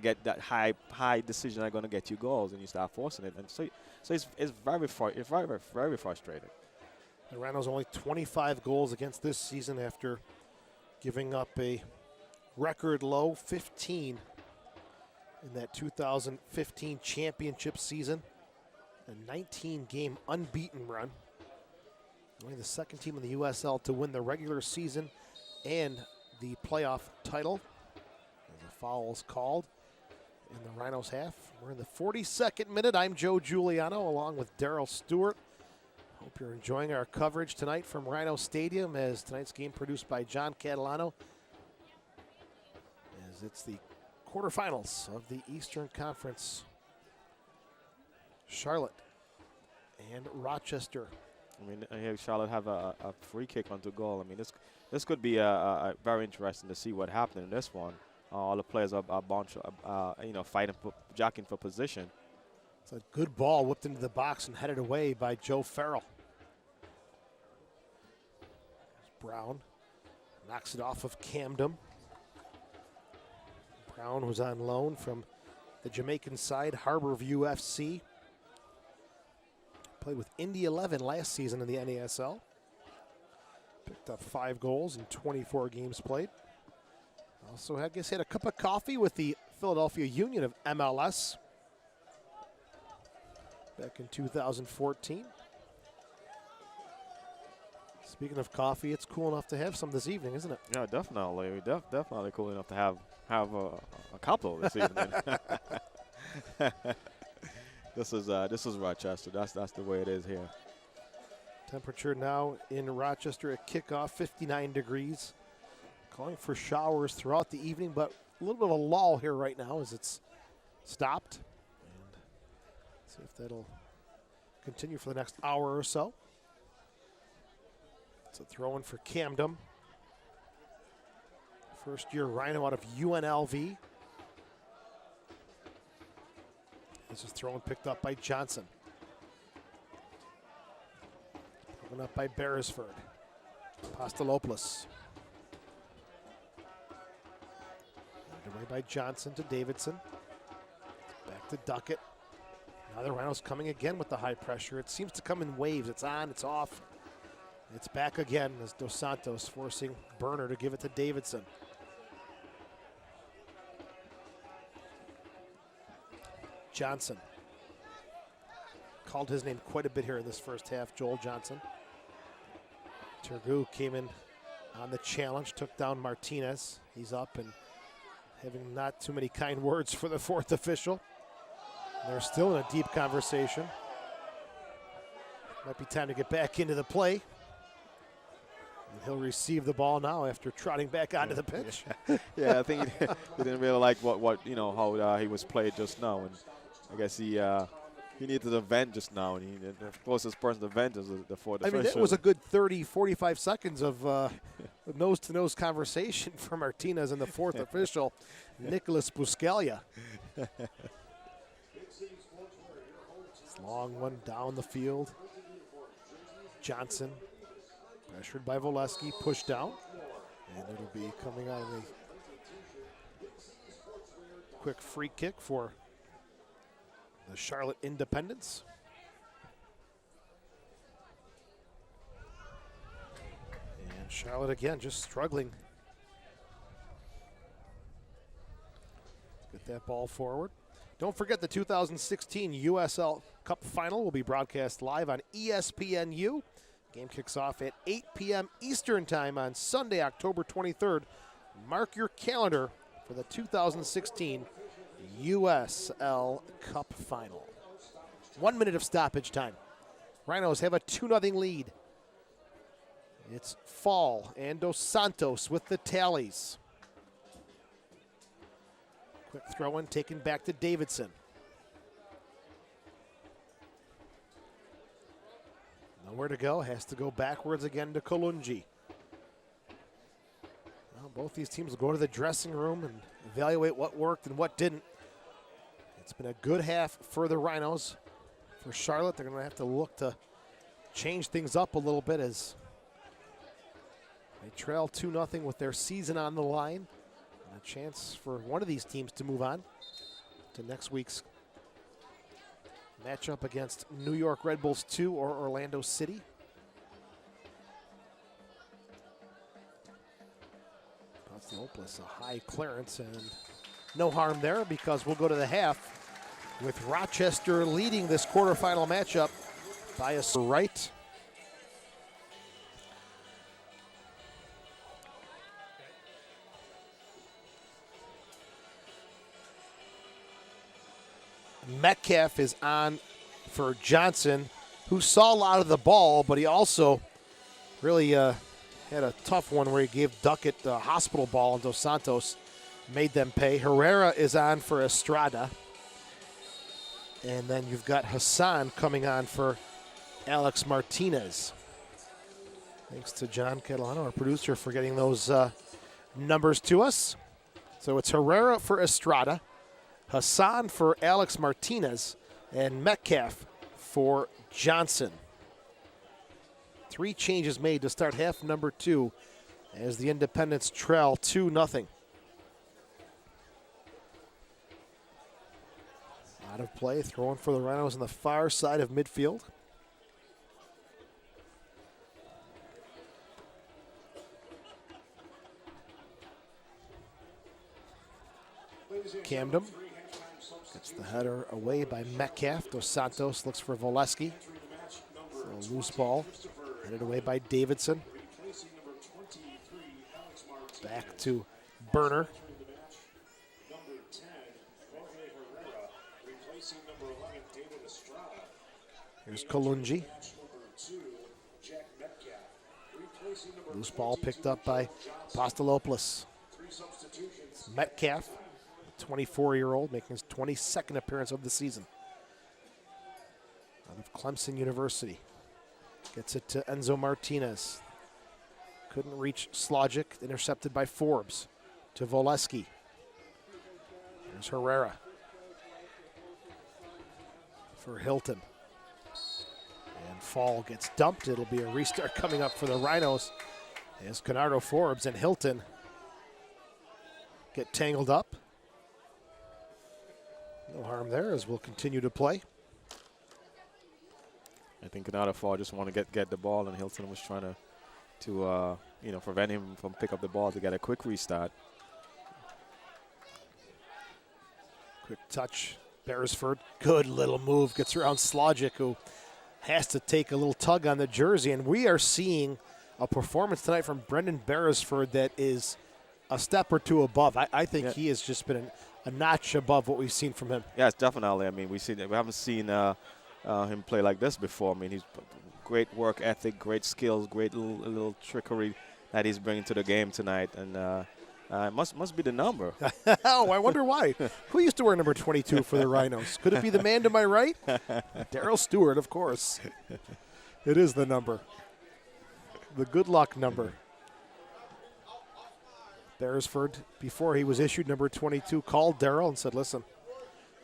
Get that high decision that are going to get you goals, and you start forcing it. And so it's very frustrating. The Rhinos only 25 goals against this season after giving up a record low 15 in that 2015 championship season. A 19-game unbeaten run. Only the second team in the USL to win the regular season and the playoff title. And the foul is called in the Rhinos half. We're in the 42nd minute. I'm Joe Giuliano along with Daryl Stewart. Hope you're enjoying our coverage tonight from Rhino Stadium, as tonight's game produced by John Catalano, as it's the quarterfinals of the Eastern Conference. Charlotte and Rochester. I mean, I hear Charlotte have a free kick onto goal. I mean, this could be a very interesting to see what happened in this one. All the players are fighting, jockeying for position. It's a good ball whipped into the box and headed away by Joe Farrell. Brown knocks it off of Camden. Brown was on loan from the Jamaican side, Harborview FC. Played with Indy 11 last season in the NASL. Picked up 5 goals in 24 games played. Also, I guess, had a cup of coffee with the Philadelphia Union of MLS back in 2014. Speaking of coffee, it's cool enough to have some this evening, isn't it? Yeah, definitely. Definitely cool enough to have a couple this evening. This is Rochester. That's the way it is here. Temperature now in Rochester at kickoff, 59 degrees. Calling for showers throughout the evening, but a little bit of a lull here right now as it's stopped. And see if that'll continue for the next hour or so. It's a throw-in for Camden. First-year Rhino out of UNLV. This is thrown picked up by Johnson. Thrown up by Beresford. Pastalopoulos. Away by Johnson to Davidson. Back to Duckett. Now the Rhinos coming again with the high pressure. It seems to come in waves. It's on, it's off. It's back again as Dos Santos forcing Burner to give it to Davidson. Johnson. Called his name quite a bit here in this first half, Joel Johnson. Tergou came in on the challenge, took down Martinez. He's up and having not too many kind words for the fourth official. They're still in a deep conversation. Might be time to get back into the play. And he'll receive the ball now after trotting back onto the pitch. Yeah, I think he didn't really like how he was played just now, and I guess he needed to vent just now, and the closest person to vent is the fourth official. I mean, that was a good 30, 45 seconds of nose-to-nose conversation for Martinez and the fourth official, Nicholas Buscalia. Long one down the field. Johnson pressured by Voleski, pushed down, and it'll be coming out of a quick free kick for the Charlotte Independents. And Charlotte again just struggling. Get that ball forward. Don't forget the 2016 USL Cup final will be broadcast live on ESPNU. Game kicks off at 8 p.m. Eastern Time on Sunday, October 23rd. Mark your calendar for the 2016 USL Cup final. 1 minute of stoppage time. Rhinos have a 2-0 lead. It's Fall and Dos Santos with the tallies. Quick throw in taken back to Davidson. Nowhere to go, has to go backwards again to Kalungi. Well, both these teams will go to the dressing room and evaluate what worked and what didn't. It's been a good half for the Rhinos. For Charlotte, they're going to have to look to change things up a little bit as they trail 2-0 with their season on the line. And a chance for one of these teams to move on to next week's matchup against New York Red Bulls 2 or Orlando City. Pastiopoulos, a high clearance, and no harm there because we'll go to the half with Rochester leading this quarterfinal matchup by a right. Metcalf is on for Johnson, who saw a lot of the ball, but he also really had a tough one where he gave Duckett the hospital ball, and Dos Santos made them pay. Herrera is on for Estrada. And then you've got Hassan coming on for Alex Martinez. Thanks to John Catalano, our producer, for getting those numbers to us. So it's Herrera for Estrada, Hassan for Alex Martinez, and Metcalf for Johnson. 3 changes made to start half number 2 as the Independents trail 2-0. Out of play, throwing for the Rhinos on the far side of midfield. Camden gets the header away by Metcalf. Dos Santos looks for Voleski. A loose ball, headed away by Davidson. Back to Burner. Here's Kalungi. Loose ball picked up by Pastiopoulos. It's Metcalf, 24-year-old, making his 22nd appearance of the season. Out of Clemson University. Gets it to Enzo Martinez. Couldn't reach Slogic, intercepted by Forbes. To Voleski. There's Herrera. For Hilton. And Fall gets dumped. It'll be a restart coming up for the Rhinos as Canardo, Forbes, and Hilton get tangled up. No harm there as we'll continue to play. I think Canardo Fall just want to get the ball, and Hilton was trying to prevent him from pick up the ball to get a quick restart. Quick touch. Beresford, good little move, gets around Slogic, who has to take a little tug on the jersey. And we are seeing a performance tonight from Brendan Beresford that is a step or two above. I think he has just been a notch above what we've seen from him. Yes, definitely. I mean, we haven't seen him play like this before. I mean, he's great work ethic, great skills, great little trickery that he's bringing to the game tonight. And it must be the number. Oh, I wonder why. Who used to wear number 22 for the Rhinos? Could it be the man to my right? Daryl Stewart, of course. It is the number. The good luck number. Beresford, before he was issued number 22, called Daryl and said, listen,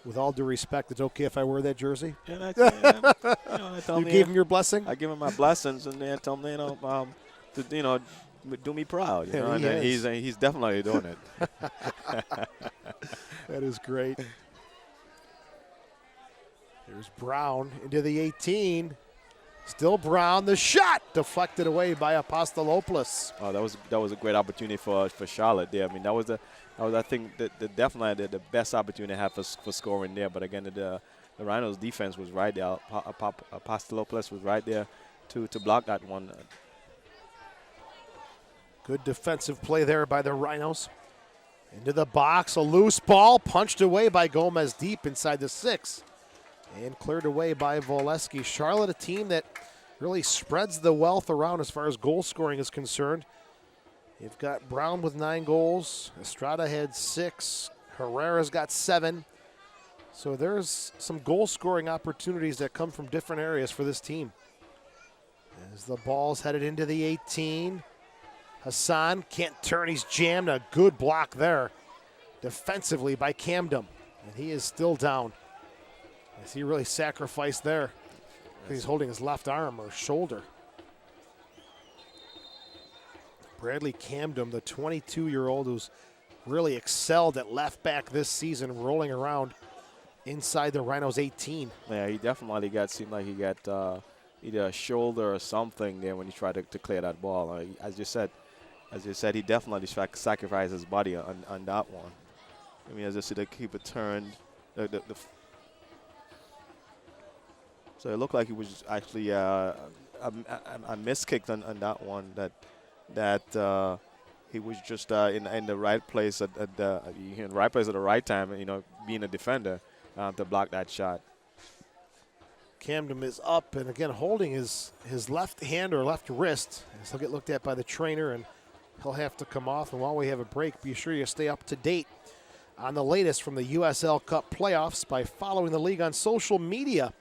with all due respect, it's okay if I wear that jersey? Yeah, you gave him your blessing? I give him my blessings, and then told him, to do me proud. You know? And he's definitely doing it. That is great. Here's Brown into the 18. Still Brown. The shot deflected away by Pastiopoulos. Oh, that was a great opportunity for Charlotte there. I mean, that was I think definitely the best opportunity to have for scoring there. But again, the Rhinos' defense was right there. Apostolopoulos was right there to block that one. Good defensive play there by the Rhinos. Into the box, a loose ball, punched away by Gomez deep inside the 6. And cleared away by Voleski. Charlotte, a team that really spreads the wealth around as far as goal scoring is concerned. You've got Brown with 9 goals. Estrada had 6. Herrera's got 7. So there's some goal scoring opportunities that come from different areas for this team. As the ball's headed into the 18. Hassan can't turn, he's jammed. A good block there defensively by Camden. And he is still down. As he really sacrificed there. He's holding his left arm or shoulder. Bradley Camden, the 22-year-old who's really excelled at left back this season, rolling around inside the Rhinos 18. Yeah, he definitely seemed like he got either a shoulder or something there when he tried to clear that ball. As you said, he definitely sacrificed his body on that one. I mean, as I said, they keep it turned. So it looked like he was actually a miss kick on that one. That he was just in the right place at the right place at the right time. Being a defender to block that shot. Camden is up and again holding his left hand or left wrist. As he'll get looked at by the trainer and he'll have to come off. And while we have a break, be sure you stay up to date on the latest from the USL Cup playoffs by following the league on social media.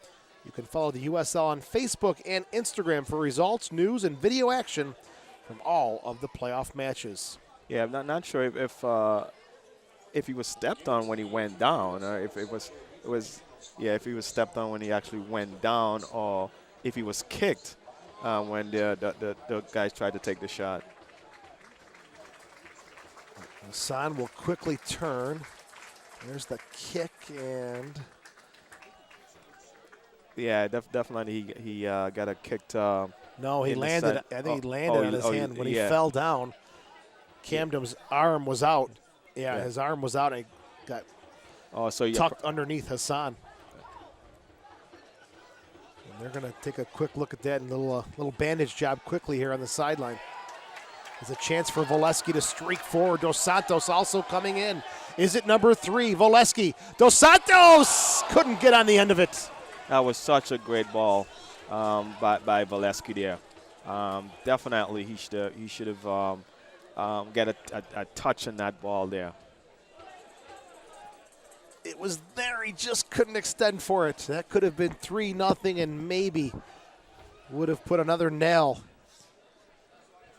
You can follow the USL on Facebook and Instagram for results, news, and video action from all of the playoff matches. Yeah, I'm not sure if he was stepped on when he went down, or if if he was stepped on when he actually went down, or if he was kicked when the guys tried to take the shot. Hassan will quickly turn. There's the kick and. Yeah, definitely he got a kicked. No, he landed. I think he landed on his hand when he fell down. Camden's arm was out. Yeah, his arm was out and it got tucked underneath Hassan. And they're going to take a quick look at that and little bandage job quickly here on the sideline. There's a chance for Voleski to streak forward. Dos Santos also coming in. Is it number 3? Voleski. Dos Santos couldn't get on the end of it. That was such a great ball by Voleski there. Definitely he should have get a touch on that ball there. It was there. He just couldn't extend for it. That could have been 3-0 and maybe would have put another nail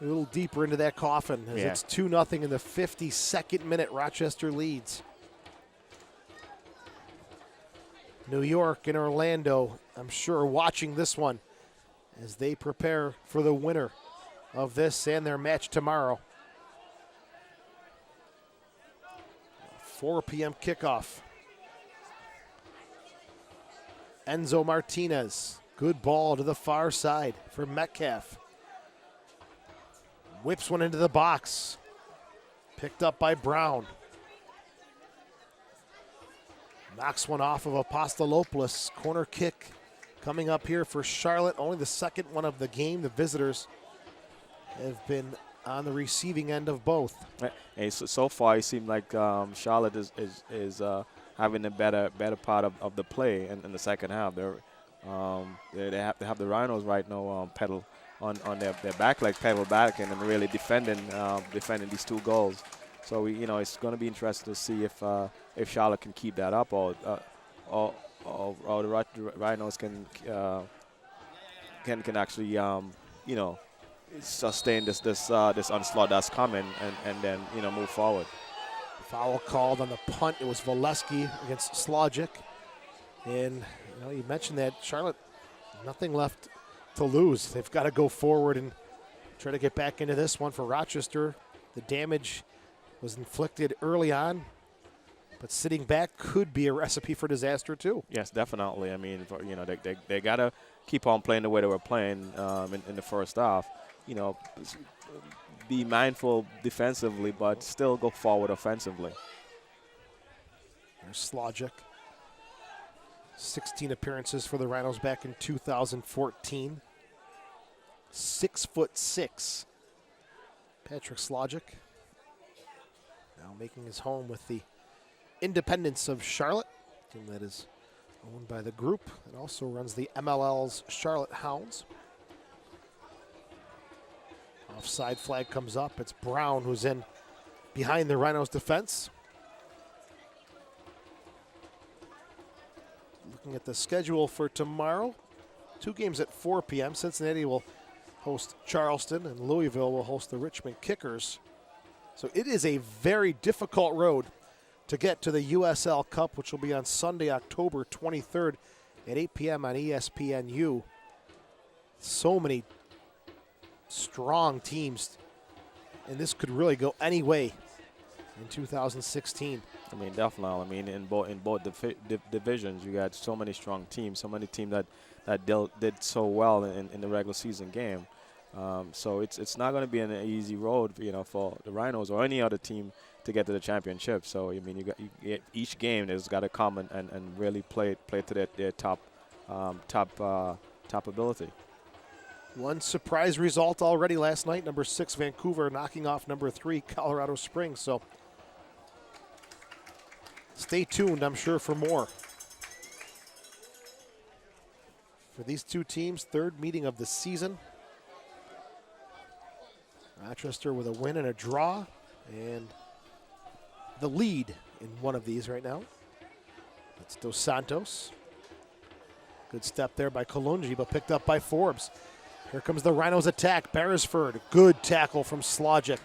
a little deeper into that coffin as it's 2-0 in the 52nd minute. Rochester leads. New York and Orlando, I'm sure, watching this one as they prepare for the winner of this and their match tomorrow. 4 p.m. kickoff. Enzo Martinez, good ball to the far side for Metcalf. Whips one into the box. Picked up by Brown. Knocks one off of Apostolopoulos. Corner kick coming up here for Charlotte. Only the second one of the game. The visitors have been on the receiving end of both. Hey, so far it seemed like Charlotte is having a better part of the play in the second half. They have the Rhinos right now pedal on their back leg, pedal back, and really defending these 2 goals. So it's going to be interesting to see if Charlotte can keep that up, or the Rhinos can actually sustain this onslaught that's coming and then move forward. Foul called on the punt. It was Voleski against Slogic, and you mentioned that Charlotte, nothing left to lose. They've got to go forward and try to get back into this one. For Rochester, the damage was inflicted early on, but sitting back could be a recipe for disaster too. Yes, definitely. I mean, they got to keep on playing the way they were playing in the first half. Be mindful defensively, but still go forward offensively. There's Slogic. 16 appearances for the Rhinos back in 2014. 6'6". Patrick Slogic now making his home with the Independence of Charlotte, team that is owned by the group and also runs the MLL's Charlotte Hounds. Offside flag comes up. It's Brown who's in behind the Rhinos defense. Looking at the schedule for tomorrow, 2 games at 4 p.m. Cincinnati will host Charleston and Louisville will host the Richmond Kickers. So it is a very difficult road to get to the USL Cup, which will be on Sunday, October 23rd at 8 p.m. on ESPNU. So many strong teams, and this could really go any way in 2016. I mean, definitely. I mean, in both divisions, you got so many strong teams, so many teams that did so well in the regular season game. So it's not going to be an easy road, for the Rhinos or any other team to get to the championship. So I mean, each game has got to come and really play to their top ability. One surprise result already last night. Number 6 Vancouver knocking off number 3 Colorado Springs. So stay tuned, I'm sure, for more. For these two teams, 3rd meeting of the season. Rochester with a win and a draw, and the lead in one of these right now. That's Dos Santos. Good step there by Kalungi, but picked up by Forbes. Here comes the Rhinos attack. Beresford, good tackle from Slogic.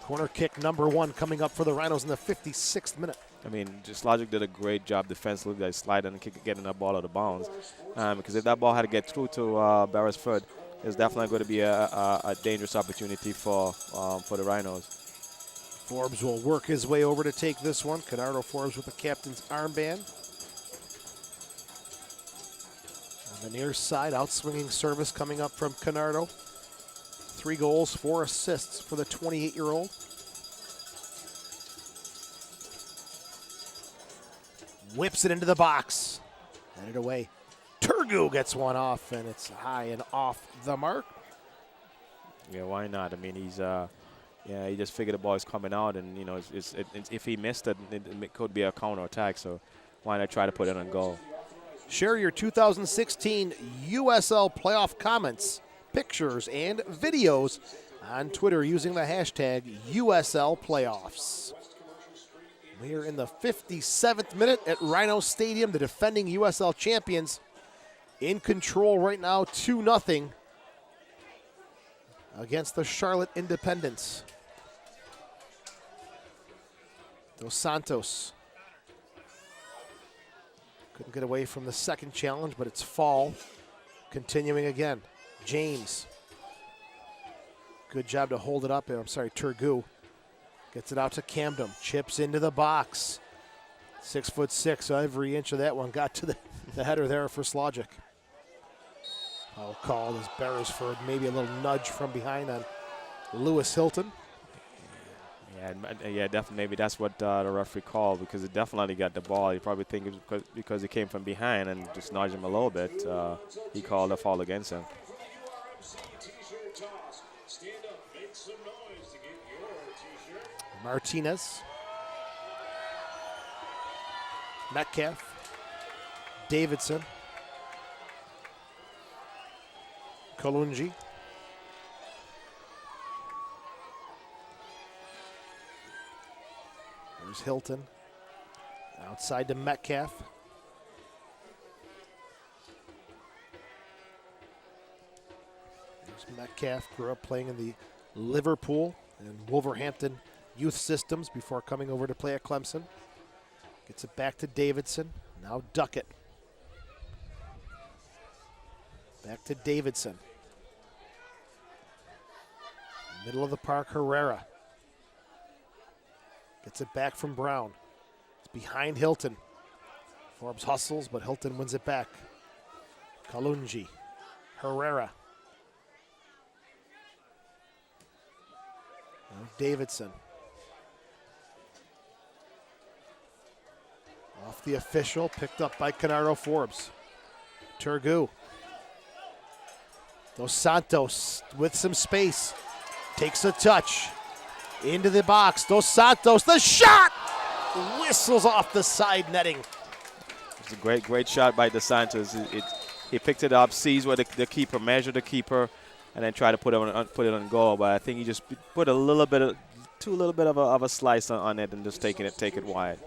Corner kick number 1 coming up for the Rhinos in the 56th minute. I mean, just Logic did a great job defensively. They sliding and getting that ball out of bounds. Because if that ball had to get through to Beresford, it's definitely going to be a dangerous opportunity for the Rhinos. Forbes will work his way over to take this one. Canardo Forbes with the captain's armband. On the near side, outswinging service coming up from Canardo. 3 goals, 4 assists for the 28-year-old. Whips it into the box. Headed away. Tergou gets one off, and it's high and off the mark. Yeah, why not? I mean, he just figured the ball is coming out, and if he missed it, it could be a counter attack. So why not try to put it on goal? Share your 2016 USL playoff comments, pictures, and videos on Twitter using the hashtag USL Playoffs. We are in the 57th minute at Rhino Stadium. The defending USL champions in control right now, 2-0 against the Charlotte Independents. Dos Santos couldn't get away from the second challenge, but it's Fall continuing again. James, good job to hold it up. I'm sorry, Tergou gets it out to Camden, chips into the box. 6'6", so every inch of that one got to the header there for Slogic. Foul called as Beresford, maybe a little nudge from behind on Lewis Hilton. Yeah, definitely. Maybe that's what the referee called, because it definitely got the ball. You probably think it was because he came from behind and just nudged him a little bit. He called a foul against him. Martinez, Metcalf, Davidson, Kalungi, there's Hilton, outside to Metcalf. There's Metcalf, grew up playing in the Liverpool and Wolverhampton youth systems before coming over to play at Clemson. Gets it back to Davidson. Now Duckett. Back to Davidson. Middle of the park, Herrera. Gets it back from Brown. It's behind Hilton. Forbes hustles, but Hilton wins it back. Kalungi. Herrera. Now Davidson. Off off the official, picked up by Canaro Forbes. Tergou. Dos Santos with some space. Takes a touch. Into the box. Dos Santos, the shot! Whistles off the side netting. It's a great shot by Dos Santos. He picked it up, sees where the keeper, measured the keeper, and then tried to put it on goal. But I think he just put a little bit of a slice on it and just take it wide.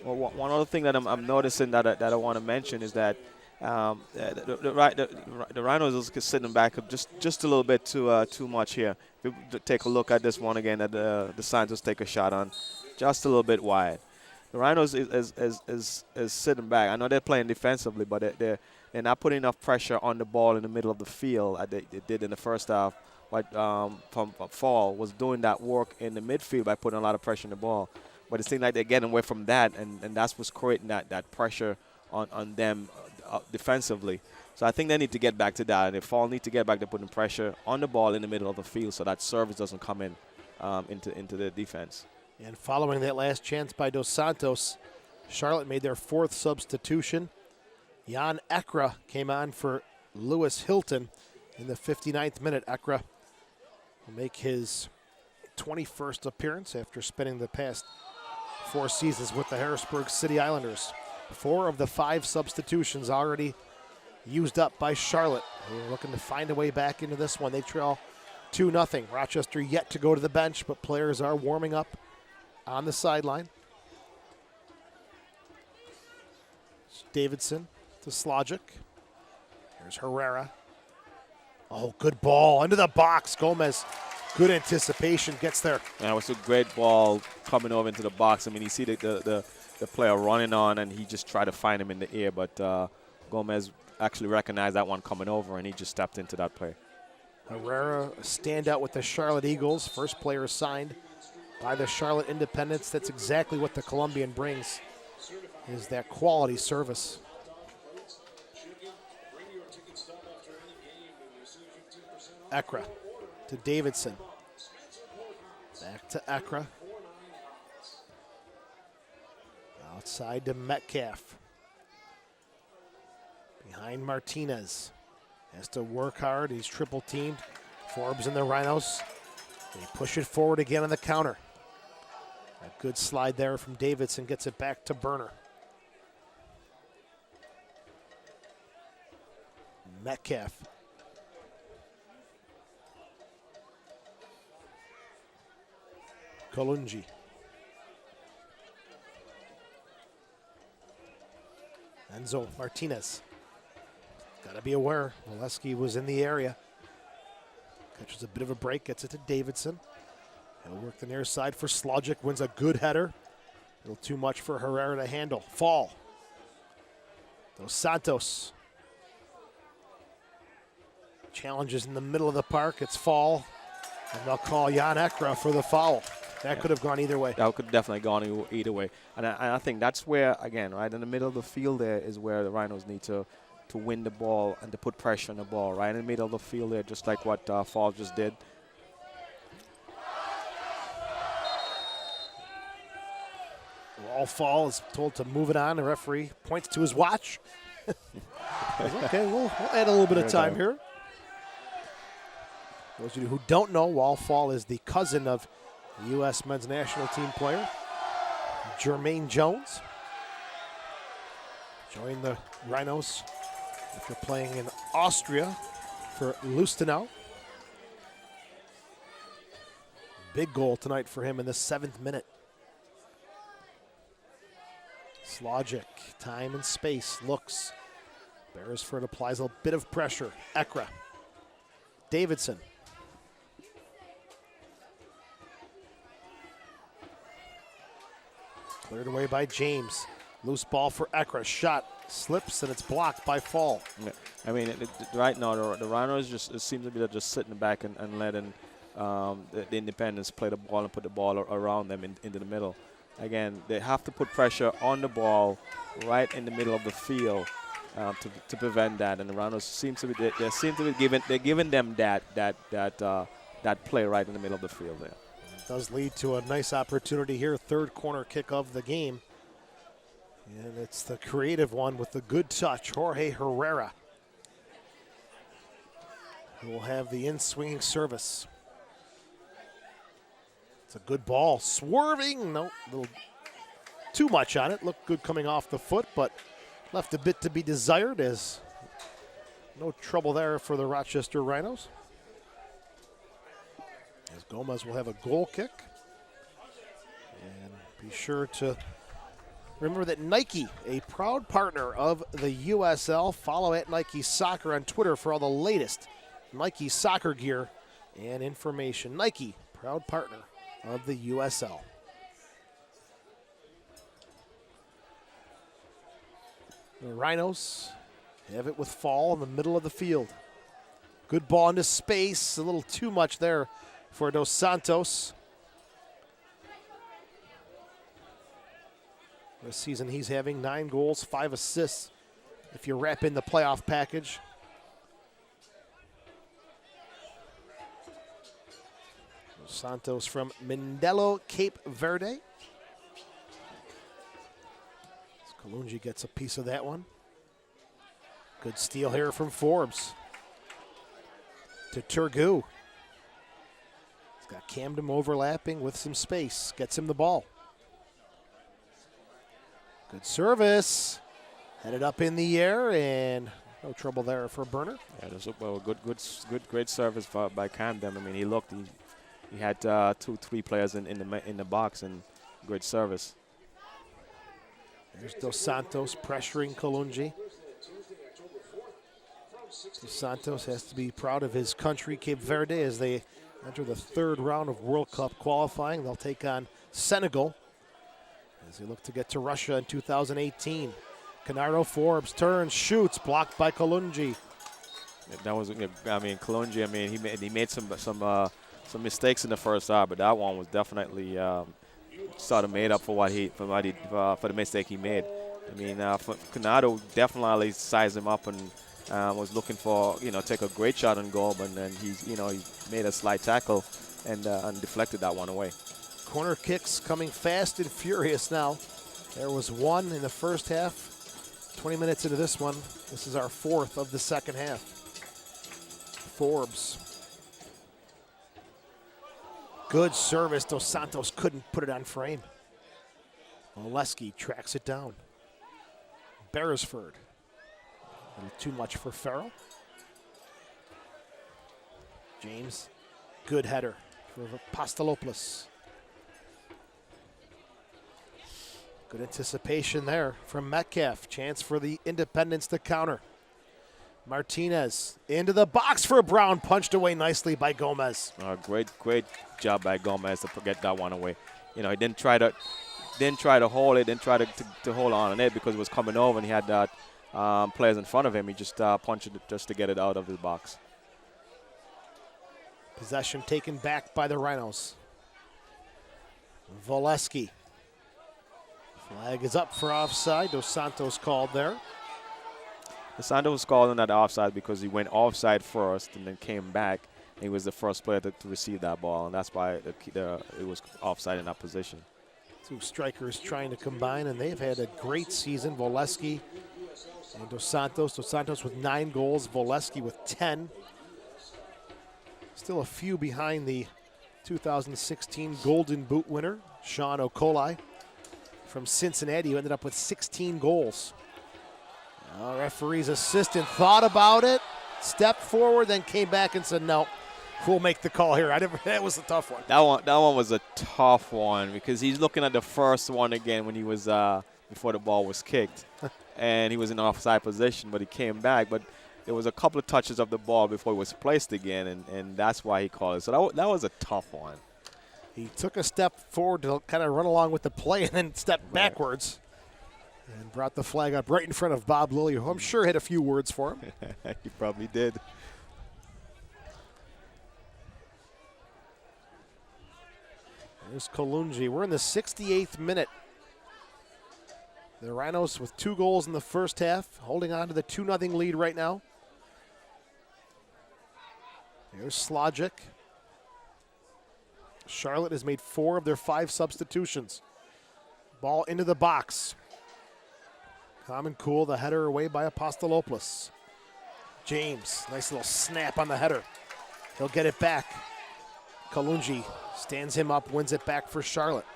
Well, one other thing that I'm noticing that I want to mention is that the Rhinos are sitting back just a little bit too much here. If you take a look at this one again that the Santos take a shot on, just a little bit wide. The Rhinos is sitting back. I know they're playing defensively, but they're not putting enough pressure on the ball in the middle of the field as they did in the first half. But from Fall was doing that work in the midfield by putting a lot of pressure on the ball. But it seems like they're getting away from that, and that's what's creating that pressure on them defensively. So I think they need to get back to that. And they Fall need to get back to putting pressure on the ball in the middle of the field so that service doesn't come in into the defense. And following that last chance by Dos Santos, Charlotte made their 4th substitution. Jan Ekra came on for Lewis Hilton in the 59th minute. Ekra will make his 21st appearance after spending the past 4 seasons with the Harrisburg City Islanders. 4 of the 5 substitutions already used up by Charlotte, who are looking to find a way back into this one. They trail 2-0. Rochester yet to go to the bench, but players are warming up on the sideline. Davidson to Slogic. Here's Herrera. Oh, good ball into the box. Gomez, good anticipation, gets there. Yeah, it was a great ball coming over into the box. I mean, you see the player running on, and he just tried to find him in the air, but Gomez actually recognized that one coming over, and he just stepped into that play. Herrera, a standout with the Charlotte Eagles. First player signed by the Charlotte Independents. That's exactly what the Colombian brings, is that quality service. Ekra to Davidson. Back to Ekra. Outside to Metcalf. Behind Martinez. Has to work hard. He's triple teamed. Forbes and the Rhinos. They push it forward again on the counter. A good slide there from Davidson. Gets it back to Burner. Metcalf. Kolunji. Enzo Martinez. Got to be aware. Molesky was in the area. Catches a bit of a break. Gets it to Davidson. He'll work the near side for Slogic. Wins a good header. A little too much for Herrera to handle. Fall. Dos Santos. Challenges in the middle of the park. It's Fall. And they'll call Jan Ekra for the foul. That could have gone either way. That could definitely gone either way. And I think that's where, again, right in the middle of the field there is where the Rhinos need to win the ball and to put pressure on the ball. Right in the middle of the field there, just like what Fall just did. Well, Fall is told to move it on. The referee points to his watch. Okay, we'll add a little bit of time here. Those of you who don't know, Wall Fall is the cousin of U.S. men's national team player Jermaine Jones. Joined the Rhinos after playing in Austria for Lustenau. Big goal tonight for him in the 7th minute. Slogic, time and space, looks. Beresford applies a bit of pressure. Ekra. Davidson. Cleared away by James. Loose ball for Ekra. Shot slips and it's blocked by Fall. Yeah. I mean, right now the Rhinos just seem to be just sitting back and letting the Independents play the ball and put the ball around them into the middle. Again, they have to put pressure on the ball right in the middle of the field to prevent that. And the Rhinos seem to be giving them that play right in the middle of the field there. It does lead to a nice opportunity here. 3rd corner kick of the game. And it's the creative one with the good touch, Jorge Herrera, who will have the in-swinging service. It's a good ball. Swerving, no, a little too much on it. Looked good coming off the foot, but left a bit to be desired, as no trouble there for the Rochester Rhinos. As Gomez will have a goal kick. And be sure to remember that Nike, a proud partner of the USL. Follow at Nike Soccer on Twitter for all the latest Nike soccer gear and information. Nike, proud partner of the USL. The Rhinos have it with Fall in the middle of the field. Good ball into space, a little too much there for Dos Santos. This season he's having 9 goals, 5 assists if you wrap in the playoff package. Dos Santos from Mindelo, Cape Verde. Kalungi gets a piece of that one. Good steal here from Forbes. To Tergou. He's got Camden overlapping with some space. Gets him the ball. Good service. Headed up in the air, and no trouble there for Burner. Yeah, that's a great service by Camden. I mean, he had 2-3 players in the box, and great service. There's Dos Santos pressuring Kalungi. Dos Santos has to be proud of his country, Cape Verde, as they enter the 3rd round of World Cup qualifying. They'll take on Senegal as they look to get to Russia in 2018. Canaro Forbes turns, shoots, blocked by Kalungi. That was, I mean, Kalungi. I mean, he made some mistakes in the first half, but that one was definitely sort of made up for for the mistake he made. I mean, Canaro definitely sized him up and was looking for take a great shot on goal, but then he made a slight tackle and deflected that one away. Corner kicks coming fast and furious now. There was one in the first half. 20 minutes into this one. This is our 4th of the second half. Forbes. Good service. Dos Santos couldn't put it on frame. Oleski tracks it down. Beresford. A little too much for Farrell. James. Good header for Pastalopoulos. Good anticipation there from Metcalf. Chance for the Independents to counter. Martinez into the box for Brown. Punched away nicely by Gomez. Great job by Gomez to get that one away. He didn't try to hold it, didn't try to hold on it because it was coming over and he had players in front of him. He just punched it just to get it out of his box. Possession taken back by the Rhinos. Voleski. Flag is up for offside. Dos Santos called there. Dos Santos was called on that offside because he went offside first and then came back. He was the first player to receive that ball, and that's why it was offside in that position. 2 strikers trying to combine, and they've had a great season. Voleski and Dos Santos. Dos Santos with 9 goals. Voleski with 10. Still a few behind the 2016 Golden Boot winner, Sean Okolai from Cincinnati, who ended up with 16 goals. Referee's assistant thought about it, stepped forward, then came back and said, no, we'll make the call here. That was a tough one. That one was a tough one because he's looking at the first one again when he was before the ball was kicked. And he was in offside position, but he came back. But there was a couple of touches of the ball before it was placed again, and that's why he called it. So that was a tough one. He took a step forward to kind of run along with the play and then stepped backwards and brought the flag up right in front of Bob Lilly, who I'm sure had a few words for him. He probably did. There's Kalungi. We're in the 68th minute. The Rhinos with 2 goals in the first half, holding on to the 2-0 lead right now. There's Slogic. Charlotte has made 4 of their 5 substitutions. Ball into the box. Calm and cool, the header away by Apostolopoulos. James, nice little snap on the header. He'll get it back. Kalungi stands him up, wins it back for Charlotte.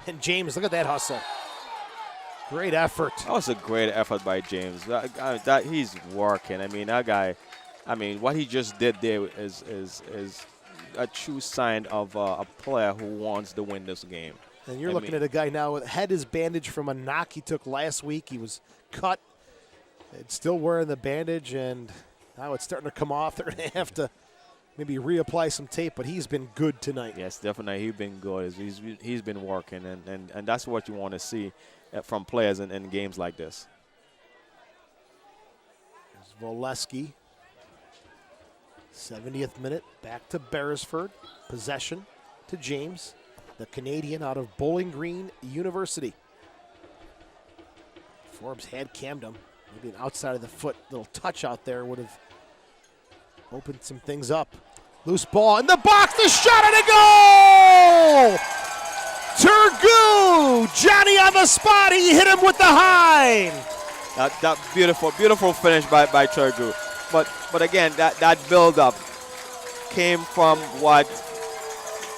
And James, look at that hustle. Great effort. That was a great effort by James. That he's working. I mean, that guy, what he just did there is a true sign of a player who wants to win this game. And you're looking at a guy now, head is bandaged from a knock he took last week. He was cut. It's still wearing the bandage, and now it's starting to come off. They're going to have to maybe reapply some tape, but he's been good tonight. Yes, definitely. He's been good. He's been working, and that's what you want to see from players in games like this. There's Voleski. 70th minute, back to Beresford. Possession to James, the Canadian out of Bowling Green University. Forbes had cammed him. Maybe an outside of the foot little touch out there would have opened some things up. Loose ball in the box, the shot and a goal! Tergou! Johnny on the spot, he hit him with the hind. That beautiful finish by Tergou. But again, that build-up came from what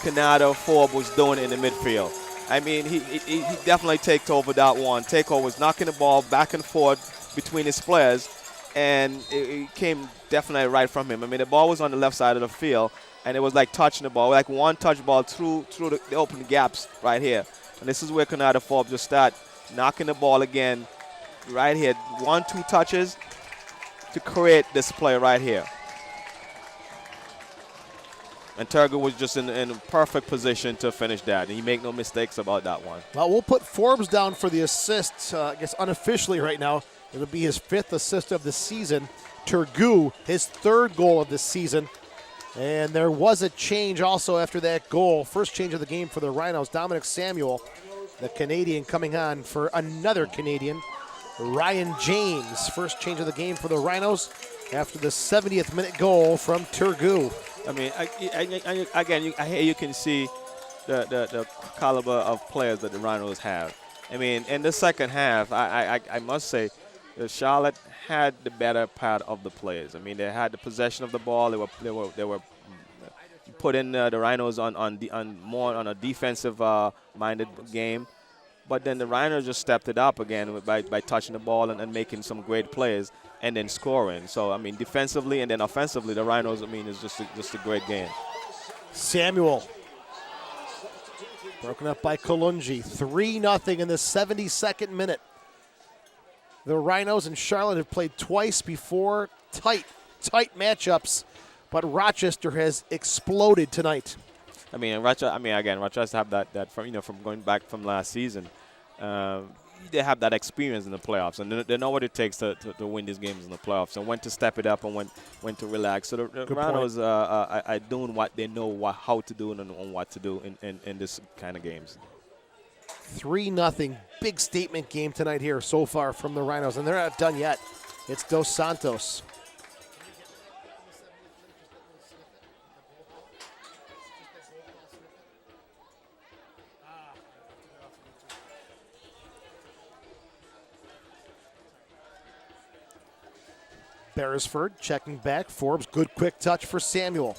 Canada Forbes was doing in the midfield. I mean, he definitely takes over that one. Takeover was knocking the ball back and forth between his players, and it came definitely right from him. I mean, the ball was on the left side of the field, and it was like touching the ball, like one touch ball through the open gaps right here. And this is where Canada Forbes just start knocking the ball again right here. 1-2 touches to create this play right here. And Tergou was just in a perfect position to finish that. And he made no mistakes about that one. Well, we'll put Forbes down for the assist, I guess unofficially right now. It'll be his 5th assist of the season. Tergou, his 3rd goal of the season. And there was a change also after that goal. First change of the game for the Rhinos. Dominic Samuel, the Canadian, coming on for another Canadian. Ryan James, first change of the game for the Rhinos after the 70th minute goal from Tergou. I mean, again, you can see the caliber of players that the Rhinos have. I mean, in the second half, I must say that Charlotte had the better part of the players. I mean, they had the possession of the ball. They were putting the Rhinos on more on a defensive minded game. But then the Rhinos just stepped it up again by touching the ball and making some great plays and then scoring. So, I mean, defensively and then offensively, the Rhinos, I mean, is just a great game. Samuel. Broken up by Kalungi. 3-0 in the 72nd minute. The Rhinos and Charlotte have played twice before. Tight matchups. But Rochester has exploded tonight. I mean, Rochester have that from going back from last season. They have that experience in the playoffs, and they know what it takes to win these games in the playoffs, and when to step it up and when to relax. So the Rhinos are doing what they know how to do and what to do in this kind of games. 3-0, big statement game tonight here so far from the Rhinos, and they're not done yet. It's Dos Santos. Beresford checking back. Forbes, good quick touch for Samuel.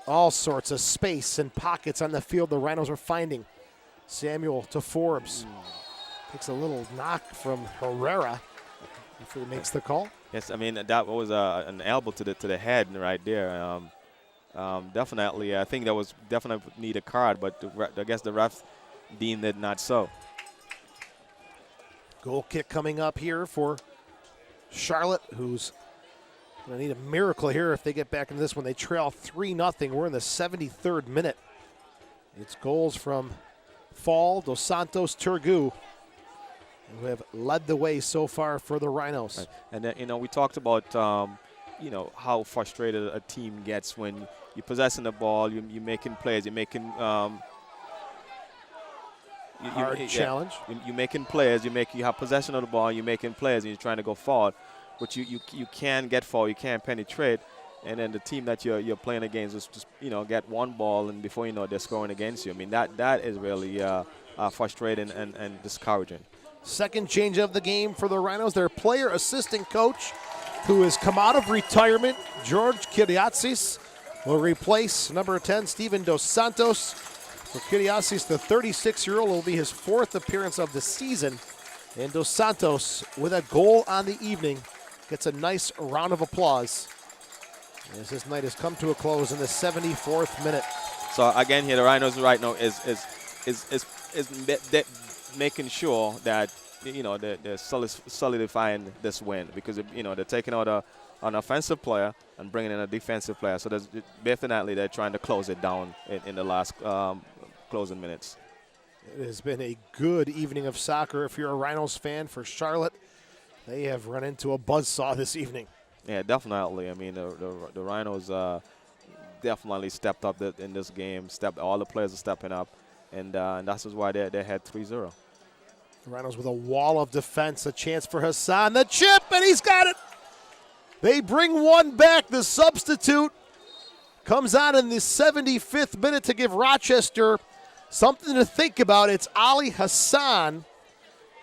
All sorts of space and pockets on the field the Rhinos are finding. Samuel to Forbes. Takes a little knock from Herrera before he makes the call. Yes, I mean, that was an elbow to the head right there. Definitely, I think that was definitely need a card, but I guess the refs deemed it not so. Goal kick coming up here for Charlotte, who's going to need a miracle here if they get back into this one. They trail 3-0. We're in the 73rd minute. It's goals from Fall, Dos Santos, Tergou, who have led the way so far for the Rhinos. Right. And then, we talked about, how frustrated a team gets when you're possessing the ball, you're making plays, you're making hard challenge. You're making plays. You have possession of the ball. You're making plays, and you're trying to go forward, but you can't get forward. You can't penetrate, and then the team that you're playing against just get one ball, and before you know it, they're scoring against you. I mean that is really frustrating and discouraging. Second change of the game for the Rhinos. Their player assistant coach, who has come out of retirement, George Kiriatsis, will replace number 10, Steven Dos Santos. For Kiriatsis, the 36-year-old, will be his fourth appearance of the season. And Dos Santos, with a goal on the evening, gets a nice round of applause as this night has come to a close in the 74th minute. So again, here the Rhinos right now is making sure that they're solidifying this win, because they're taking out an offensive player and bringing in a defensive player. So definitely they're trying to close it down in the last closing minutes. It has been a good evening of soccer. If you're a Rhinos fan, for Charlotte, they have run into a buzzsaw this evening. Yeah, definitely. I mean, the Rhinos definitely stepped up in this game. All the players are stepping up, and that's why they had 3-0. The Rhinos with a wall of defense, a chance for Hassan. The chip, and he's got it. They bring one back. The substitute comes on in the 75th minute to give Rochester something to think about. It's Ali Hassan,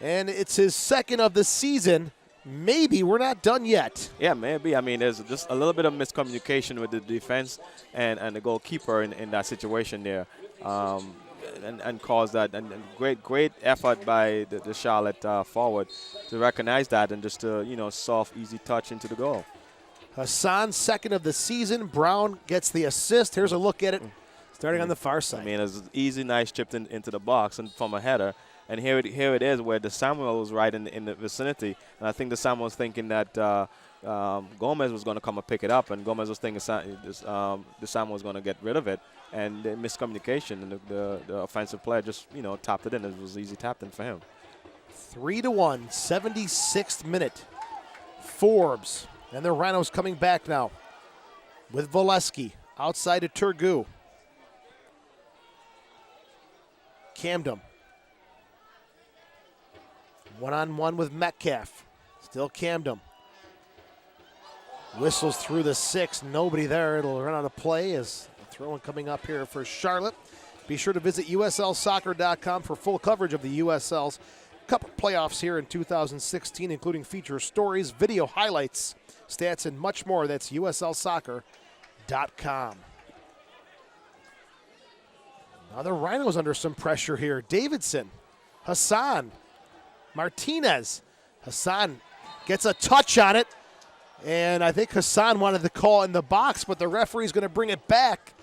and it's his second of the season. Maybe we're not done yet. Yeah, maybe. I mean, there's just a little bit of miscommunication with the defense and the goalkeeper in that situation there, and caused that. And great effort by the Charlotte forward to recognize that and just soft, easy touch into the goal. Hassan, second of the season. Brown gets the assist. Here's a look at it, starting on the far side. I mean, it's easy, nice chipped into the box and from a header. And here it is, where the Samuel was right in the vicinity, and I think the Samuel was thinking that Gomez was going to come and pick it up, and Gomez was thinking the Samuel was going to get rid of it, and the miscommunication, and the offensive player just tapped it in. It was easy tapped in for him. 3-1, 76th minute. Forbes and the Rhinos coming back now with Valesky outside of Tergou. Camden. One-on-one with Metcalf. Still Camden. Whistles through the 6. Nobody there. It'll run out of play as the throw-in coming up here for Charlotte. Be sure to visit uslsoccer.com for full coverage of the USL's Cup playoffs here in 2016, including feature stories, video highlights, stats, and much more. That's uslsoccer.com. Now the Rhinos under some pressure here. Davidson, Hassan, Martinez. Hassan gets a touch on it, and I think Hassan wanted the call in the box, but the referee's going to bring it back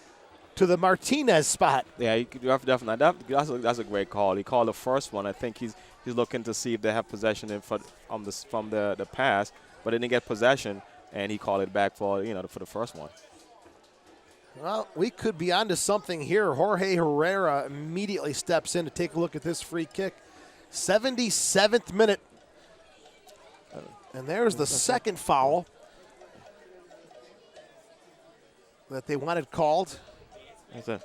to the Martinez spot. Yeah, definitely. That's a great call. He called the first one. I think he's looking to see if they have possession from the pass, but didn't get possession, and he called it back for the first one. Well, we could be onto something here. Jorge Herrera immediately steps in to take a look at this free kick. 77th minute. And there's the second foul that they wanted called. That's it.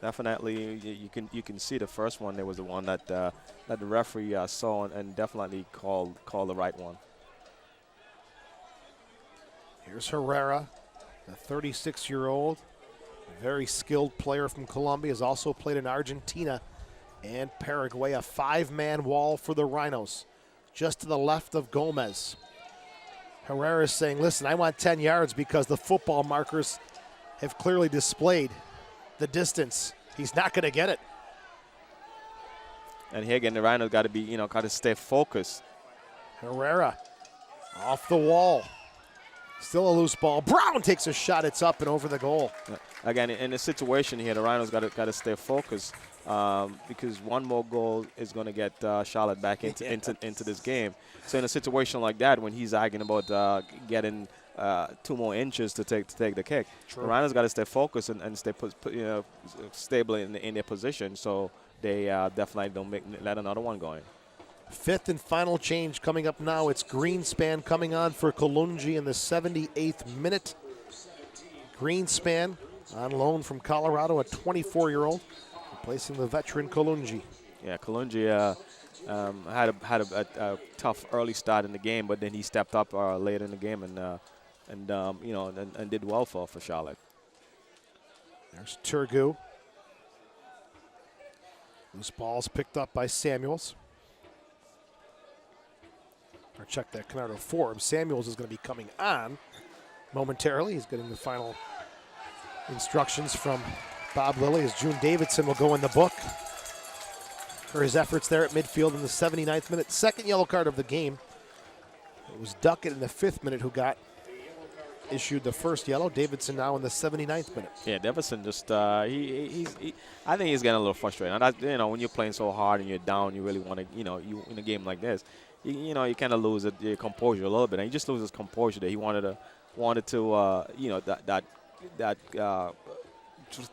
Definitely, you can see the first one. There was the one that the referee saw and definitely called the right one. Here's Herrera, the 36-year-old, very skilled player from Colombia, has also played in Argentina and Paraguay. A 5-man wall for the Rhinos, just to the left of Gomez. Herrera is saying, listen, I want 10 yards because the football markers have clearly displayed the distance. He's not going to get it. And here again, the Rhinos got to stay focused. Herrera off the wall. Still a loose ball. Brown takes a shot. It's up and over the goal. Again, in the situation here, the Rhinos got to stay focused because one more goal is going to get Charlotte back into this game. So in a situation like that, when he's arguing about getting 2 more inches to take the kick, True. the Rhinos got to stay focused and stay stable in their position, so they definitely don't let another one go in. 5th and final change coming up now. It's Greenspan coming on for Kalungi in the 78th minute. Greenspan on loan from Colorado, a 24-year-old, replacing the veteran Kalungi. Yeah, Kalungi had a tough early start in the game, but then he stepped up later in the game and did well for Charlotte. There's Tergou. Loose ball's picked up by Samuels. or check that, Canardo Forbes. Samuels is going to be coming on momentarily. He's getting the final instructions from Bob Lilly as June Davidson will go in the book for his efforts there at midfield in the 79th minute. Second yellow card of the game. It was Duckett in the 5th minute who got issued the first yellow. Davidson now in the 79th minute. Yeah, Davidson just I think he's getting a little frustrated. And that, when you're playing so hard and you're down, you really want to, you in a game like this, you kind of lose your composure a little bit. And he just loses composure there. He wanted to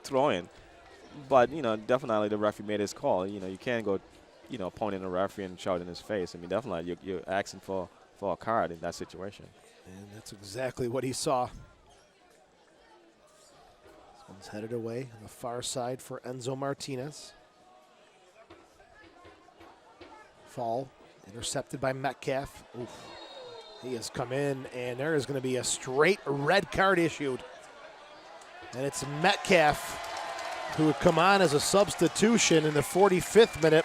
throw in. But, definitely the referee made his call. You can't go, pointing the referee and shout in his face. I mean, definitely you're asking for a card in that situation. And that's exactly what he saw. This one's headed away on the far side for Enzo Martinez. Fall intercepted by Metcalf. Oof. He has come in, and there is going to be a straight red card issued. And it's Metcalf who would come on as a substitution in the 45th minute.